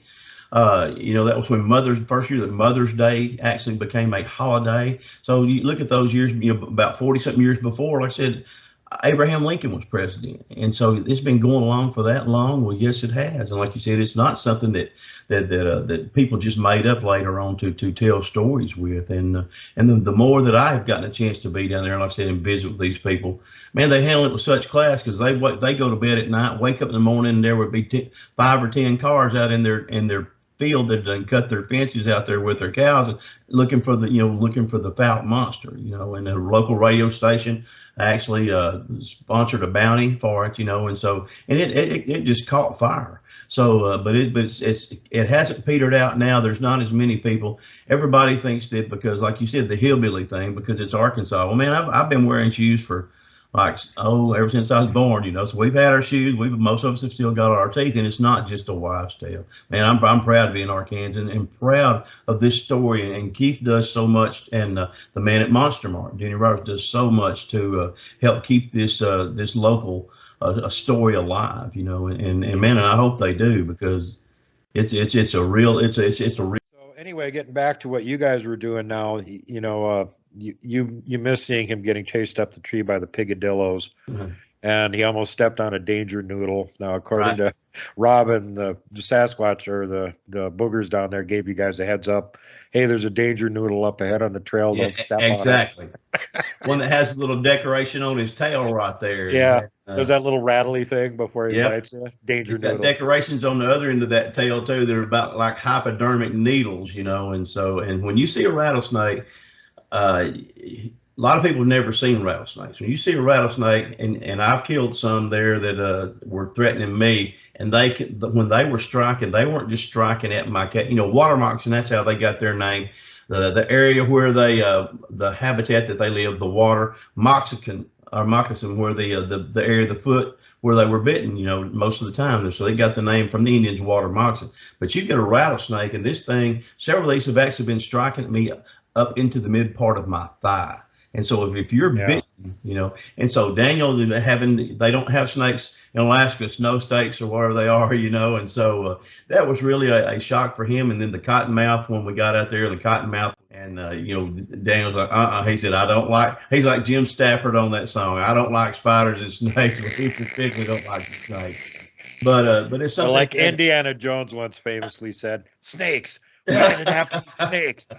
You know, that was when the first year that Mother's Day actually became a holiday. So you look at those years, you know, about 40-something years before, like I said, Abraham Lincoln was president. And so it's been going along for that long. Well, yes, it has. And like you said, it's not something that people just made up later on to tell stories with. And the more that I've gotten a chance to be down there, like I said, and visit with these people, man, they handle it with such class, because they go to bed at night, wake up in the morning, and there would be 5 or 10 cars out in their field that done cut their fences out there with their cows and looking for the Fouke Monster, you know, and a local radio station actually sponsored a bounty for it, you know, and it just caught fire. So, but it hasn't petered out now. There's not as many people. Everybody thinks that because, like you said, the hillbilly thing, because it's Arkansas. Well, man, I've been wearing shoes for like, oh, ever since I was born, you know. So we've had our shoes. Most of us have still got our teeth, and it's not just a wives' tale. Man, I'm proud to be an Arkansan and proud of this story. And Keith does so much, and the man at Monster Mart, Denny Roberts, does so much to help keep this local a story alive, you know. And man, and I hope they do, because it's a real it's a real. So anyway, getting back to what you guys were doing now, you miss seeing him getting chased up the tree by the pigadillos, and he almost stepped on a danger noodle. Now, according to Robin, the Sasquatch, or the boogers down there, gave you guys a heads up. Hey, there's a danger noodle up ahead on the trail. Don't step on it. Exactly. One that has a little decoration on his tail right there. Yeah. There's that little rattly thing before he bites you. Danger noodle. Got decorations on the other end of that tail too. They're about like hypodermic needles, you know. And when you see a rattlesnake, a lot of people have never seen rattlesnakes. When you see a rattlesnake, and I've killed some there that were threatening me, and when they were striking, they weren't just striking at my cat. You know, water moccasin, that's how they got their name. The area where they the habitat that they live, the water moccasin where the area of the foot where they were bitten, you know, most of the time. So they got the name from the Indians, water moccasin. But you get a rattlesnake, and this thing, several of these have actually been striking at me up into the mid part of my thigh. And so if you're bitten, you know, and so Daniel, they don't have snakes in Alaska, snow snakes or wherever they are, you know, and so that was really a shock for him. And then the cottonmouth, when we got out there, the cottonmouth, and you know, Daniel's like, he said, he's like Jim Stafford on that song. I don't like spiders and snakes, but he particularly don't like the snakes. But it's something like Indiana Jones once famously said, snakes. Why did it happen to snakes?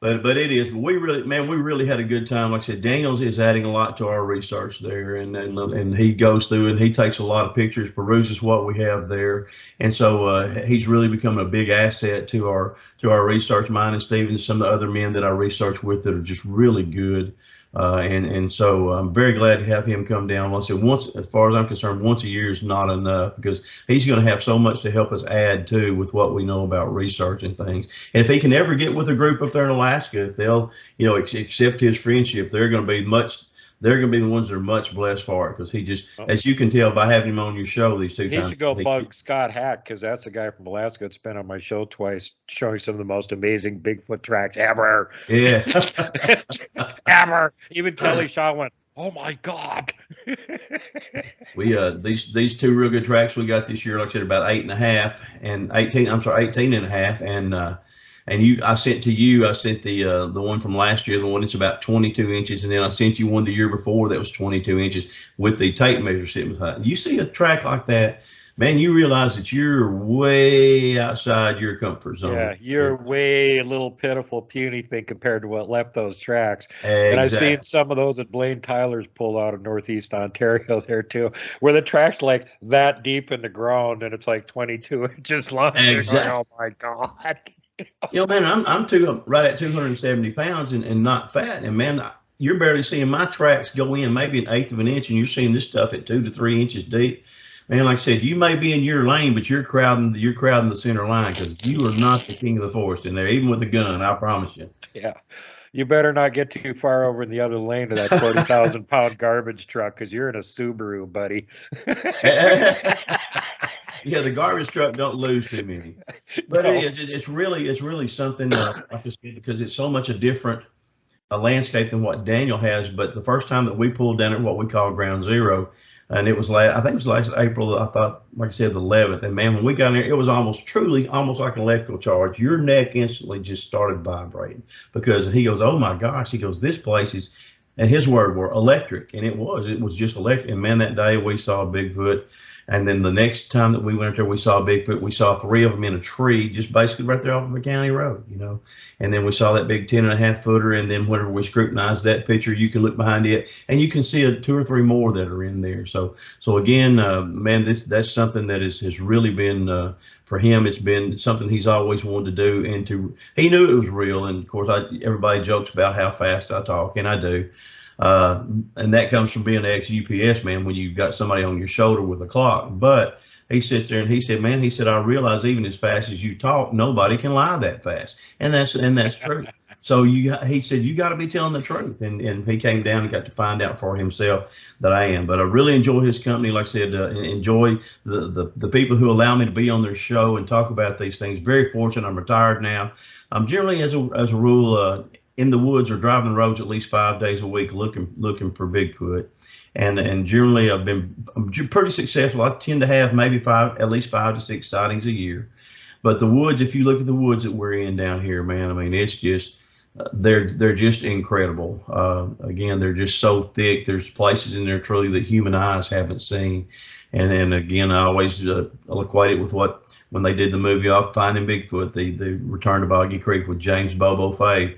But it is. We really had a good time. Like I said, Daniels is adding a lot to our research there, and he goes through and he takes a lot of pictures, peruses what we have there, and so he's really become a big asset to our research. Mine and Steve and some of the other men that I research with that are just really good. And so I'm very glad to have him come down. Like I said, as far as I'm concerned, once a year is not enough, because he's going to have so much to help us add to with what we know about research and things. And if he can ever get with a group up there in Alaska, if they'll, you know, accept his friendship, they're going to be the ones that are much blessed for it, because he just, as you can tell by having him on your show these two times. He should go bug Scott Hack, because that's the guy from Alaska that's been on my show twice, showing some of the most amazing Bigfoot tracks ever. Yeah. Ever. Even Kelly Shaw went, oh my God. We these two real good tracks we got this year, like I said, about 8.5 and 18. I'm sorry, 18.5, and I sent the one from last year, the one that's about 22 inches, and then I sent you one the year before that was 22 inches with the tape measure sitting behind. You see a track like that, man, you realize that you're way outside your comfort zone. Yeah, you're way a little pitiful, puny thing compared to what left those tracks. Exactly. And I've seen some of those that Blaine Tyler's pulled out of Northeast Ontario there too, where the track's like that deep in the ground and it's like 22 inches long. Exactly. Oh my God. You know, man, I'm right at 270 pounds and not fat, and man, you're barely seeing my tracks go in maybe an eighth of an inch, and you're seeing this stuff at 2 to 3 inches deep. Man, like I said, you may be in your lane, but you're crowding the center line, because you are not the king of the forest in there, even with a gun. I promise you. Yeah. You better not get too far over in the other lane of that 40,000-pound garbage truck, because you're in a Subaru, buddy. Yeah, the garbage truck don't lose too many. But no. It's really something, like I said, because it's so much a different landscape than what Daniel has. But the first time that we pulled down at what we call Ground Zero, and it was I think it was last April, I thought, like I said, the 11th. And man, when we got in there, it was almost like an electrical charge. Your neck instantly just started vibrating, because he goes, oh my gosh, he goes, this place is, and his word were electric, and it was just electric. And man, that day we saw Bigfoot. And then the next time that we went up there, we saw Bigfoot. We saw 3 of them in a tree, just basically right there off of a county road, you know. And then we saw that big 10.5 footer. And then whenever we scrutinized that picture, you can look behind it and you can see 2 or 3 more that are in there. So again, man, that's something that has really been, for him, it's been something he's always wanted to do. And he knew it was real. And of course, everybody jokes about how fast I talk, and I do. And that comes from being an ex-UPS man, when you've got somebody on your shoulder with a clock. But he sits there and he said, man, I realize even as fast as you talk, nobody can lie that fast. And that's true. So he said, you got to be telling the truth. And he came down and got to find out for himself that I am. But I really enjoy his company. Like I said, enjoy the people who allow me to be on their show and talk about these things. Very fortunate. I'm retired now. I'm generally, as a rule, in the woods or driving the roads at least 5 days a week looking for Bigfoot. And generally I'm pretty successful. I tend to have maybe at least 5 to 6 sightings a year. But the woods, if you look at the woods that we're in down here, man, I mean, it's just, they're just incredible. Again, they're just so thick. There's places in there truly that human eyes haven't seen. And again, I always I'll equate it with when they did the movie off Finding Bigfoot, the Return to Boggy Creek with James Bobo Fay,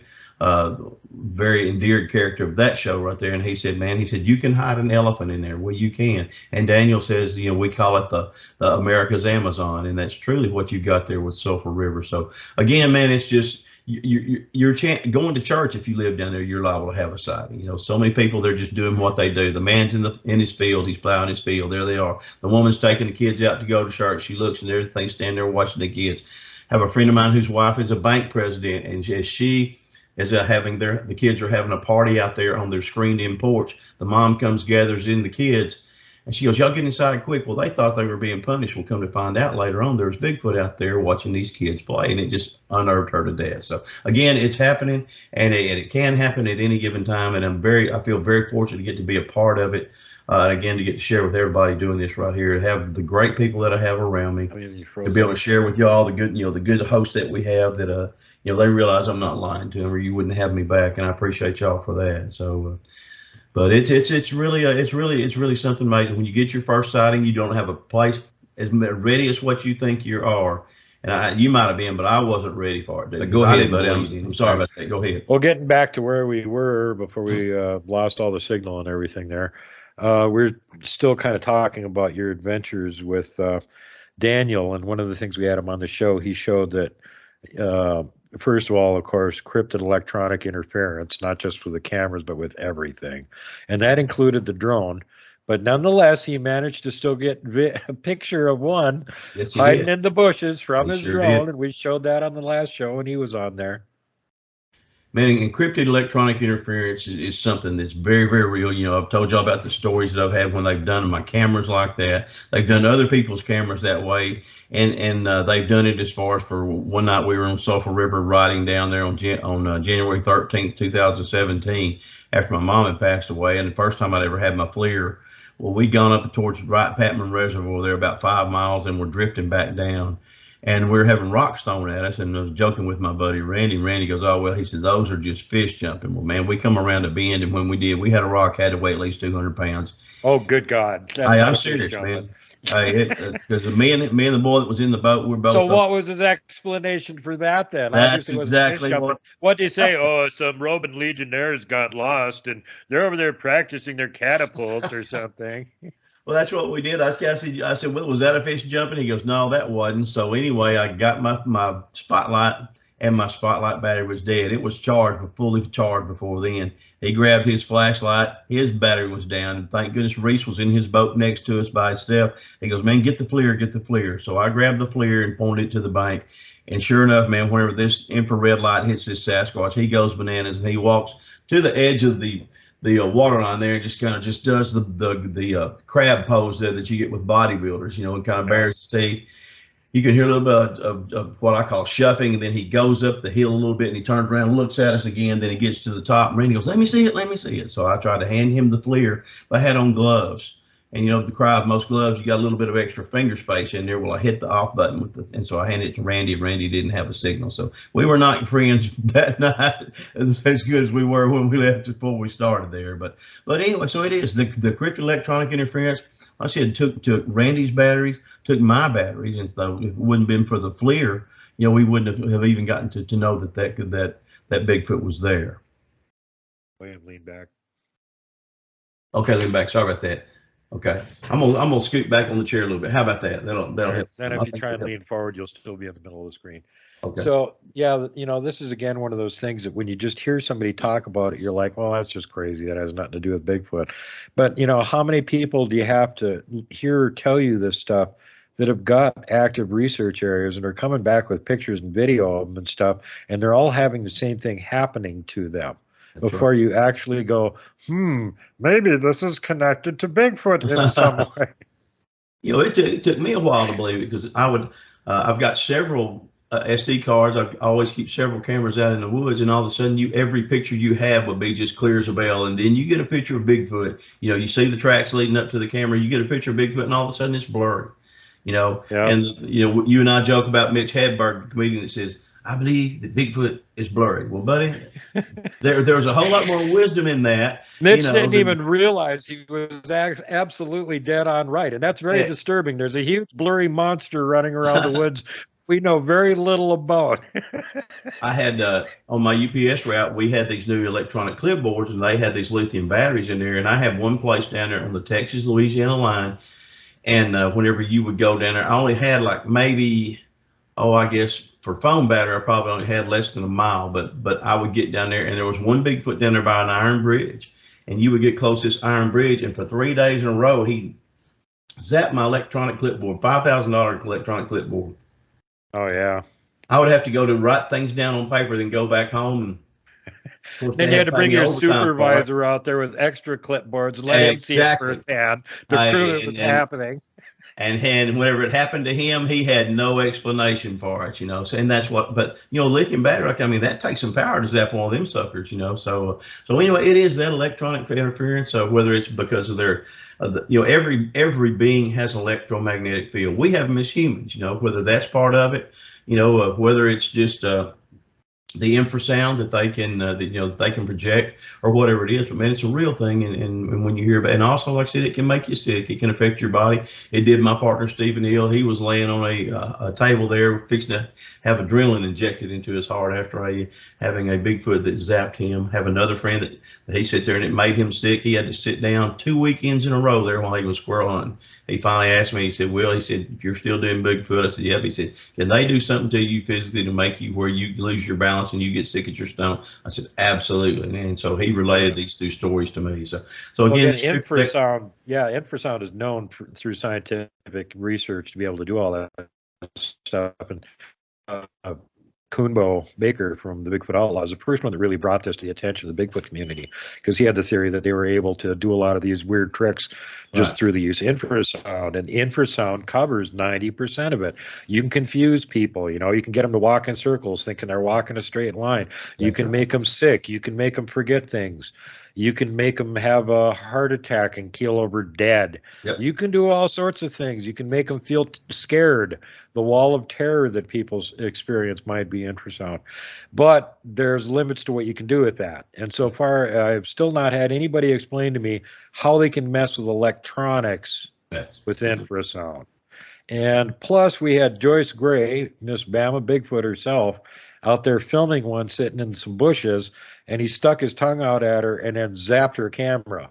very endeared character of that show right there. And he said, man, you can hide an elephant in there. Well, you can. And Daniel says, we call it the America's Amazon, and that's truly what you got there with Sulphur River. So again, man, it's just, you're going to church. If you live down there, you're liable to have a sighting. So many people, they're just doing what they do. The man's in his field, he's plowing his field. There they are. The woman's taking the kids out to go to church. She looks and everything, standing there watching the kids. I have a friend of mine whose wife is a bank president, and as she is the kids are having a party out there on their screened-in porch. The mom comes, gathers in the kids, and she goes, y'all get inside quick. Well, they thought they were being punished. We'll come to find out later on there was Bigfoot out there watching these kids play, and it just unnerved her to death. So again, it's happening, and it can happen at any given time, and I feel very fortunate to get to be a part of it. Again, to get to share with everybody doing this right here, to have the great people that I have around me, to be able to share with y'all the good hosts that we have, that they realize I'm not lying to them, or you wouldn't have me back, and I appreciate y'all for that. So, but it's really something amazing. When you get your first sighting, you don't have a place as ready as what you think you are. And you might have been, but I wasn't ready for it, dude. Go ahead, buddy. I'm sorry about that. Go ahead. Well, getting back to where we were before we lost all the signal and everything there, we're still kind of talking about your adventures with Daniel. And one of the things we had him on the show, he showed that, first of all, of course, encrypted electronic interference, not just with the cameras, but with everything. And that included the drone. But nonetheless, he managed to still get a picture of one hiding in the bushes from his drone. And we showed that on the last show, and he was on there. Man, encrypted electronic interference is something that's very, very real. I've told y'all about the stories that I've had when they've done my cameras like that. They've done other people's cameras that way, and they've done it as far as for one night we were on Sulphur River riding down there on January 13th, 2017, after my mom had passed away, and the first time I'd ever had my FLIR. Well, we'd gone up towards Wright Patman Reservoir there about 5 miles, and we're drifting back down. And we were having rocks thrown at us, and I was joking with my buddy Randy. Randy goes, oh, well, he said, those are just fish jumping. Well, man, we come around the bend, and when we did, we had a rock had to weigh at least 200 pounds. Oh, good God. Hey, I'm serious, man. Hey, because me and the boy that was in the boat, we're both. So what was his explanation for that then? That's exactly what did he say? Oh, some Roman legionnaires got lost, and they're over there practicing their catapults or something. Well, that's what we did. I said, well, was that a fish jumping? He goes, no, that wasn't. So anyway, I got my spotlight, and my spotlight battery was dead. It was fully charged before then. He grabbed his flashlight. His battery was down. And thank goodness Reese was in his boat next to us by himself. He goes, man, get the FLIR, get the FLIR. So I grabbed the FLIR and pointed it to the bank. And sure enough, man, whenever this infrared light hits this Sasquatch, he goes bananas, and he walks to the edge of the water line there, and just does the crab pose there that you get with bodybuilders, and kind of bares his teeth. You can hear a little bit of what I call shuffling, and then he goes up the hill a little bit, and he turns around and looks at us again. Then he gets to the top, and Randy goes, let me see it, let me see it. So I tried to hand him the FLIR, but I had on gloves. And the cry of most gloves, you got a little bit of extra finger space in there. Well, I hit the off button and so I handed it to Randy. Randy didn't have a signal, so we were not friends that night as good as we were when we left before we started there. But anyway, so it is the crypto electronic interference. Like I said, took Randy's batteries, took my batteries, and so if it wouldn't have been for the FLIR, we wouldn't have even gotten to know that Bigfoot was there. Lean back. Okay, lean back. Sorry about that. Okay, I'm gonna scoot back on the chair a little bit. How about that? That'll help. Then if you try and lean forward, you'll still be in the middle of the screen. Okay. So yeah, this is again one of those things that when you just hear somebody talk about it, you're like, well, that's just crazy. That has nothing to do with Bigfoot. But how many people do you have to hear tell you this stuff that have got active research areas and are coming back with pictures and video of them and stuff, and they're all having the same thing happening to them That's before you actually go, maybe this is connected to Bigfoot in some way. You know, it took me a while to believe it because I've got several SD cards. I always keep several cameras out in the woods, and all of a sudden, every picture you have would be just clear as a bell. And then you get a picture of Bigfoot. You know, you see the tracks leading up to the camera. You get a picture of Bigfoot, and all of a sudden, it's blurry. You know, and you know, you and I joke about Mitch Hedberg, the comedian, that says, "I believe that Bigfoot is blurry." Well, buddy, there's a whole lot more wisdom in that. Mitch didn't even realize he was absolutely dead on right, and that's very disturbing. There's a huge blurry monster running around the woods we know very little about. I had on my UPS route, we had these new electronic clipboards, and they had these lithium batteries in there. And I have one place down there on the Texas-Louisiana line, and whenever you would go down there, I only had like maybe, I guess for phone battery, I probably only had less than a mile. But I would get down there, and there was one Bigfoot down there by an iron bridge, and you would get close to this iron bridge, and for 3 days in a row, he zapped my electronic clipboard, $5,000 electronic clipboard. Oh yeah. I would have to go to write things down on paper, then go back home. And then you had to bring your supervisor out there with extra clipboards and let him see it firsthand to prove it was happening. And whenever it happened to him, he had no explanation for it, you know. So, and that's what, but you know, lithium battery, I mean, that takes some power to zap one of them suckers, you know. So anyway, it is that electronic interference, whether it's because of their, you know, every being has an electromagnetic field. We have them as humans, you know, whether that's part of it, you know, whether it's just the infrasound that they can, they can project or whatever it is. But man, it's a real thing. And when you hear about it, and also, like I said, it can make you sick. It can affect your body. It did my partner, Stephen Hill. He was laying on a table there, fixing to have adrenaline injected into his heart after having a Bigfoot that zapped him. Have another friend that he sat there and it made him sick. He had to sit down 2 weekends in a row there while he was squirrel hunting. He finally asked me, he said, "Will," he said, "if you're still doing Bigfoot?" I said, "Yep." He said, "Can they do something to you physically to make you where you lose your balance and you get sick at your stomach?" I said, "Absolutely." And so he related these two stories to me. So again, infrasound, infrasound is known through scientific research to be able to do all that stuff. And Coonbo Baker from the Bigfoot Outlaws, the first one that really brought this to the attention of the Bigfoot community, because he had the theory that they were able to do a lot of these weird tricks just through the use of infrasound, and infrasound covers 90% of it. You can confuse people, you know, you can get them to walk in circles thinking they're walking a straight line. You can make them sick. You can make them forget things. You can make them have a heart attack and keel over dead. Yep. You can do all sorts of things. You can make them feel scared. The wall of terror that people's experience might be infrasound. But there's limits to what you can do with that. And so far, I've still not had anybody explain to me how they can mess with electronics with infrasound. And plus, we had Joyce Gray, Miss Bama Bigfoot herself, out there filming one sitting in some bushes, and he stuck his tongue out at her and then zapped her camera.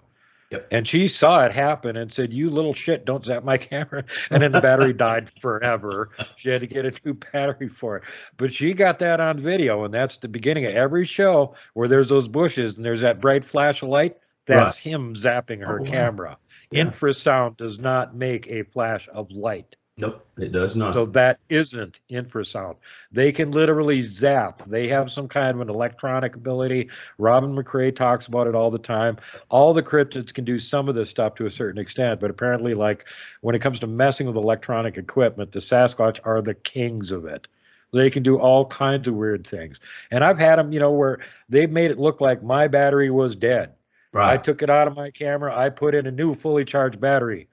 Yep. And she saw it happen and said, "You little shit, don't zap my camera." And then the battery died forever. She had to get a new battery for it. But she got that on video, and that's the beginning of every show where there's those bushes and there's that bright flash of light. That's him zapping her camera. Yeah. Infrasound does not make a flash of light. Nope, it does not. So that isn't infrasound. They can literally zap. They have some kind of an electronic ability. Robin McCrae talks about it all the time. All the cryptids can do some of this stuff to a certain extent, but apparently, like, when it comes to messing with electronic equipment, the Sasquatch are the kings of it. They can do all kinds of weird things. And I've had them, you know, where they've made it look like my battery was dead. Right. I took it out of my camera. I put in a new fully charged battery,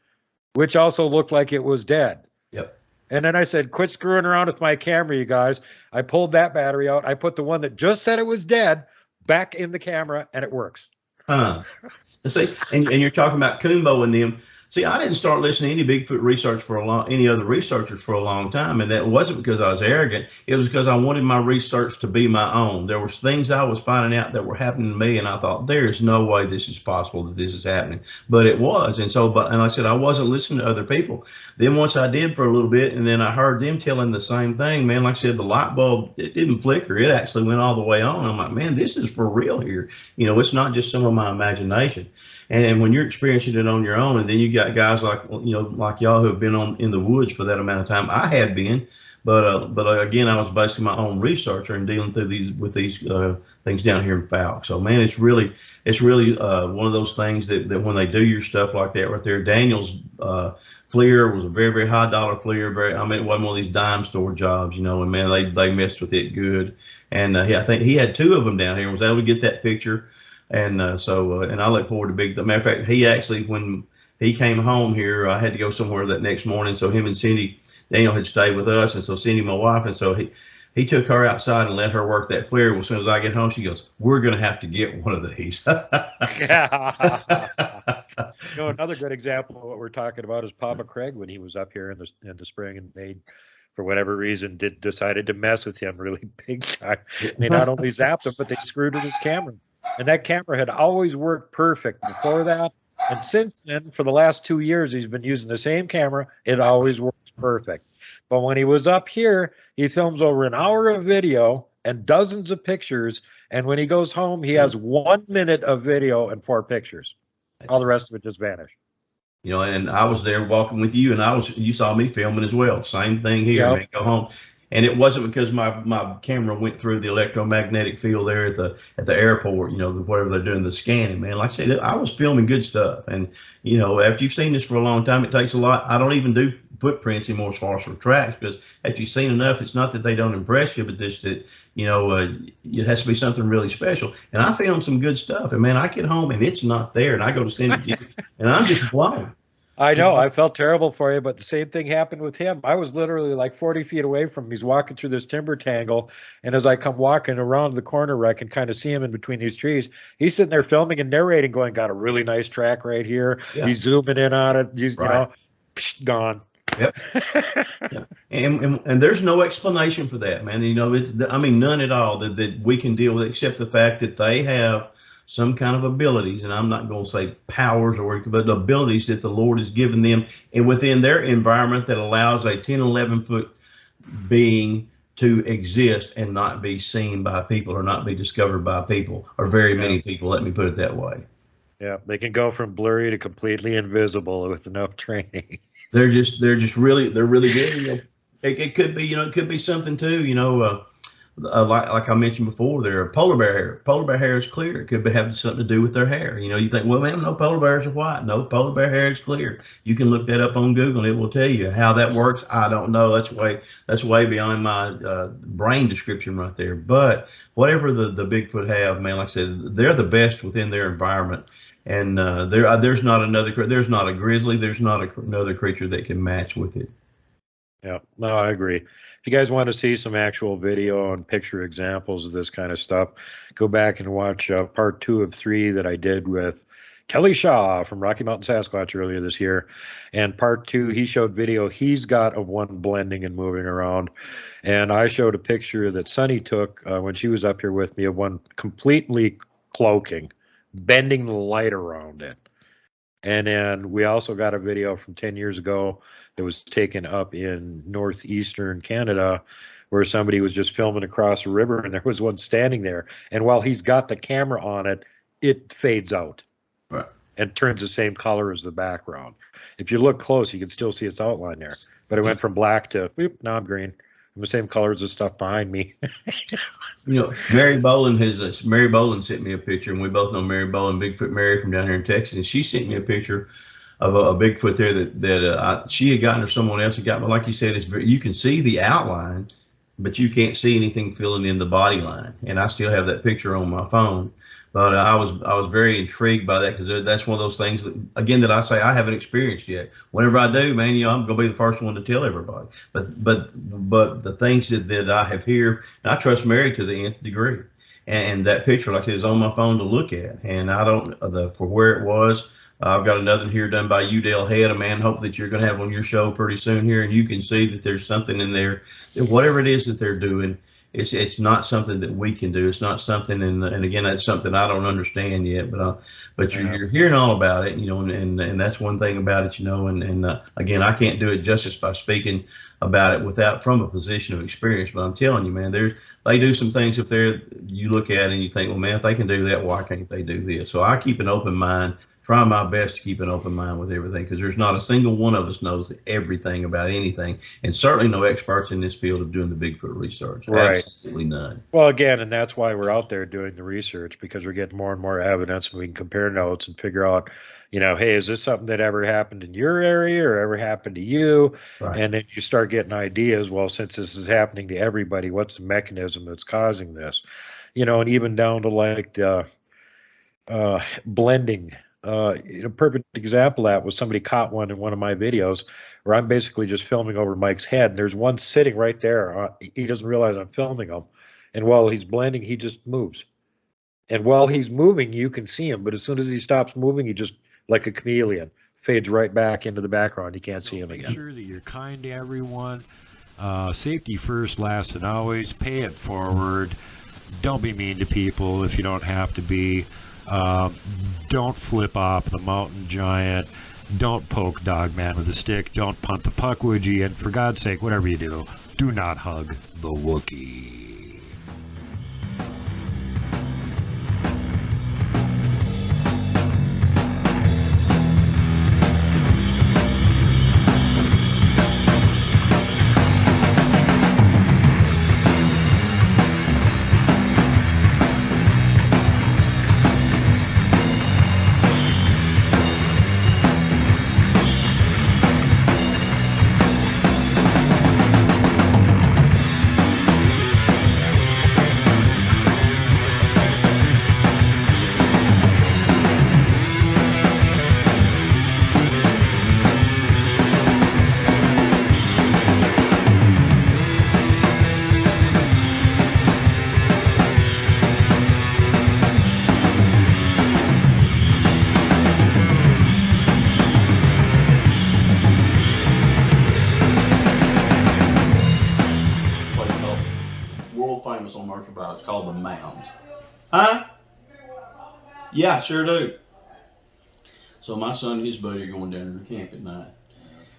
which also looked like it was dead. Yep. And then I said, "Quit screwing around with my camera, you guys." I pulled that battery out. I put the one that just said it was dead back in the camera, and it works. See, and you're talking about Coonbo and them. See, I didn't start listening to any Bigfoot research any other researchers for a long time, and that wasn't because I was arrogant. It was because I wanted my research to be my own. There was things I was finding out that were happening to me, and I thought, there is no way this is possible that this is happening. But it was, and like I said, I wasn't listening to other people. Then once I did for a little bit, and then I heard them telling the same thing, man, like I said, the light bulb, it didn't flicker. It actually went all the way on. I'm like, man, this is for real here. You know, it's not just some of my imagination. And when you're experiencing it on your own, and then you got guys like, like y'all who have been in the woods for that amount of time. I have been, but again, I was basically my own researcher and dealing through these things down here in Fouke. So man, it's really one of those things that when they do your stuff like that right there, Daniel's FLIR was a very, very high dollar FLIR. I mean, it wasn't one of these dime store jobs, and man, they messed with it good. And I think he had 2 of them down here and was able to get that picture. And and I look forward to big. Matter of fact, he actually, when he came home here, I had to go somewhere that next morning. So him and Cindy, Daniel had stayed with us, and so Cindy, my wife, and so he took her outside and let her work that FLIR. Well, as soon as I get home, she goes, "We're gonna have to get one of these." Another good example of what we're talking about is Papa Craig when he was up here in the spring, and they, for whatever reason, decided to mess with him really big time. They not only zapped him, but they screwed with his camera. And that camera had always worked perfect before that. And since then, for the last 2 years, he's been using the same camera. It always works perfect. But when he was up here, he films over an hour of video and dozens of pictures. And when he goes home, he has 1 minute of video and 4 pictures. All the rest of it just vanished. And I was there walking with you, and you saw me filming as well. Same thing here. Yep. Man, go home. And it wasn't because my camera went through the electromagnetic field there at the airport, whatever they're doing, the scanning, man. Like I said, I was filming good stuff. And, after you've seen this for a long time, it takes a lot. I don't even do footprints anymore as far as for tracks, because after you've seen enough, it's not that they don't impress you, but just that, it has to be something really special. And I filmed some good stuff. And, man, I get home and it's not there. And I go to send it to you, and I'm just blown. I know. I felt terrible for you, but the same thing happened with him. I was literally like 40 feet away from him. He's walking through this timber tangle, and as I come walking around the corner where I can kind of see him in between these trees, he's sitting there filming and narrating, going, "Got a really nice track right here." Yeah. He's zooming in on it. He's, right. Gone. Yep. Yeah. And there's no explanation for that, man. None at all that we can deal with, except the fact that they have some kind of abilities, and I'm not going to say powers but abilities that the Lord has given them, and within their environment that allows a 10, 11 foot being to exist and not be seen by people or not be discovered by people, or very many people. Let me put it that way. Yeah, they can go from blurry to completely invisible with enough training. They're really good. It could be, it could be something too, like I mentioned before, they're polar bear hair. Polar bear hair is clear. It could be having something to do with their hair. You think, well, man, no, polar bears are white. No, polar bear hair is clear. You can look that up on Google, and it will tell you how that works. I don't know. That's way beyond my brain description right there. But whatever the Bigfoot have, man, like I said, they're the best within their environment. And there's not a grizzly, there's not another creature that can match with it. Yeah, no, I agree. If you guys want to see some actual video and picture examples of this kind of stuff, go back and watch part 2 of 3 that I did with Kelly Shaw from Rocky Mountain Sasquatch earlier this year. And part 2, he showed video he's got of one blending and moving around. And I showed a picture that Sunny took when she was up here with me of one completely cloaking, bending the light around it. And then we also got a video from 10 years ago that was taken up in northeastern Canada, where somebody was just filming across a river, and there was one standing there. And while he's got the camera on it, it fades out, right, and turns the same color as the background. If you look close, you can still see its outline there. But it went from black to, now I'm green. I'm the same color as the stuff behind me. Mary Boland sent me a picture, and we both know Mary Boland, Bigfoot Mary from down here in Texas, and she sent me a picture of a Bigfoot there that she had gotten, or someone else had gotten. But like you said, you can see the outline, but you can't see anything filling in the body line. And I still have that picture on my phone. But I was very intrigued by that, because that's one of those things that I say I haven't experienced yet. Whenever I do, man, I'm gonna be the first one to tell everybody. But the things that I have here, and I trust Mary to the nth degree. And that picture, like I said, is on my phone to look at. And I don't for where it was. I've got another here done by Udell Head, a man. Hope that you're going to have on your show pretty soon here, and you can see that there's something in there. Whatever it is that they're doing, it's not something that we can do. It's not something, and again, that's something I don't understand yet. But you're hearing all about it, and that's one thing about it, and again, I can't do it justice by speaking about it from a position of experience. But I'm telling you, man, they do some things up there. You look at it and you think, well, man, if they can do that, why can't they do this? So I keep an open mind. try my best to keep an open mind with everything, because there's not a single one of us knows everything about anything, and certainly no experts in this field of doing the Bigfoot research. Right. Absolutely none. Well, again, and that's why we're out there doing the research, because we're getting more and more evidence, and we can compare notes and figure out, hey, is this something that ever happened in your area or ever happened to you? Right. And then you start getting ideas. Well, since this is happening to everybody, what's the mechanism that's causing this? And even down to like the blending. A perfect example of that was somebody caught one in one of my videos where I'm basically just filming over Mike's head. And there's one sitting right there. He doesn't realize I'm filming him. And while he's blending, he just moves. And while he's moving, you can see him. But as soon as he stops moving, he just, like a chameleon, fades right back into the background. You can't see him again. Make sure that you're kind to everyone. Safety first, last, and always. Pay it forward. Don't be mean to people if you don't have to be. Don't flip off the mountain giant. Don't poke Dogman with a stick. Don't punt the puck, would you? And for God's sake, whatever you do not hug the Wookiee. It's called the Mounds. Huh? Yeah, sure do. So my son and his buddy are going down there to camp at night,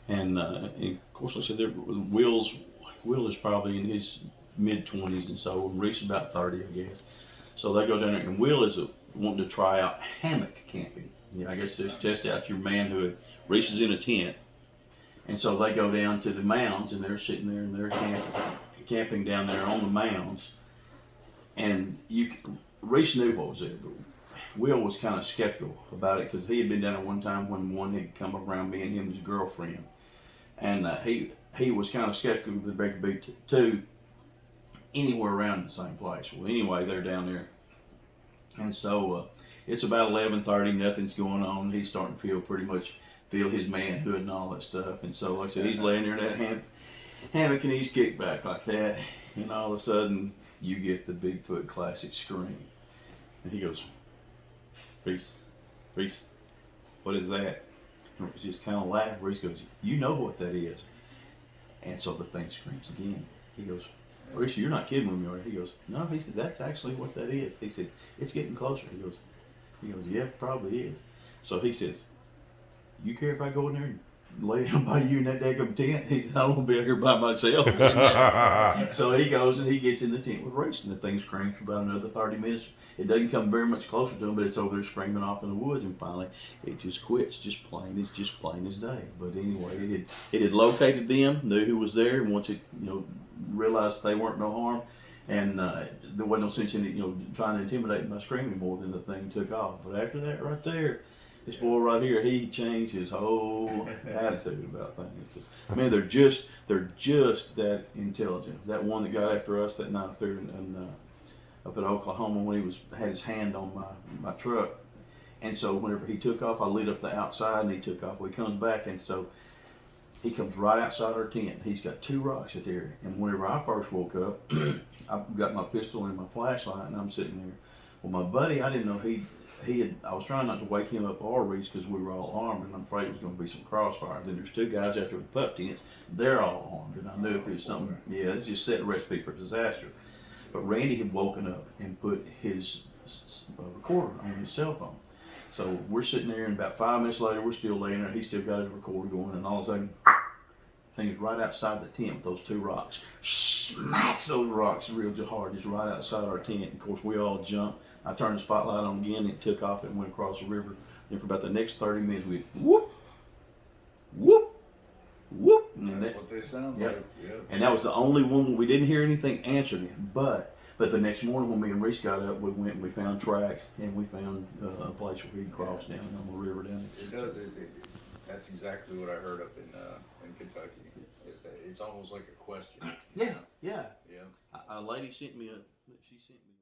and of course, like I said, Will is probably in his mid-20s, and so Reese is about 30, I guess. So they go down there, and Will is wanting to try out hammock camping. I guess just test out your manhood. Reese is in a tent, and so they go down to the mounds, and they're sitting there and they're camping down there on the mounds. And Reese knew what was there, but Will was kind of skeptical about it because he had been down there one time when one had come around being him and his girlfriend, and he was kind of skeptical that there could be two anywhere around the same place. Well, anyway, they're down there, and so it's about 11:30. Nothing's going on. He's starting to pretty much feel his manhood and all that stuff. And so, like I said, he's laying there in that hammock and he's kicked back like that, and all of a sudden you get the Bigfoot classic scream. And he goes, Reese, what is that? And Reese just kind of laughed. Reese goes, you know what that is. And so the thing screams again. He goes, Reese, you're not kidding with me, right? He goes, no. He said, that's actually what that is. He said, it's getting closer. He goes, yeah, probably is. So he says, you care if I go in there and lay down by you in that daggum tent? He said, I don't want to be out here by myself. So he goes and he gets in the tent with Reese, and the thing screams for about another 30 minutes. It doesn't come very much closer to him, but it's over there screaming off in the woods, and finally it just quits, just plain as day. But anyway, it had located them, knew who was there, and once it realized they weren't no harm, and there wasn't no sense in trying to intimidate them by screaming more than the thing took off. But after that, right there, this boy right here, he changed his whole attitude about things. 'Cause, I mean, they're just that intelligent. That one that got after us that night up there up in Oklahoma when he had his hand on my truck, and so whenever he took off, I lit up the outside, and he took off. Well, he comes back, and so he comes right outside our tent. He's got two rocks out there, and whenever I first woke up, I've got my pistol and my flashlight, and I'm sitting there. Well, my buddy, I didn't know I was trying not to wake him up or Reese because we were all armed, and I'm afraid it was going to be some crossfire. Then there's two guys out there with pup tents. They're all armed, and I knew if it was something, it's just set a recipe for disaster. But Randy had woken up and put his recorder on his cell phone. So we're sitting there, and about 5 minutes later, we're still laying there. He's still got his recorder going, and all of a sudden, Thing's right outside the tent with those two rocks. Smacks those rocks real hard, just right outside our tent. Of course, we all jumped. I turned the spotlight on again, and it took off and went across the river. And for about the next 30 minutes, we whoop, whoop, whoop. And That's what they sound Yep. like. Yep. and that was the only one we didn't hear anything answering it. But the next morning when me and Reese got up, we went and we found tracks, and we found a place where we could cross down on the river down there. It does. That's exactly what I heard up in Kentucky. Is that it's almost like a question. Yeah, yeah. Yeah. A lady sent me she sent me.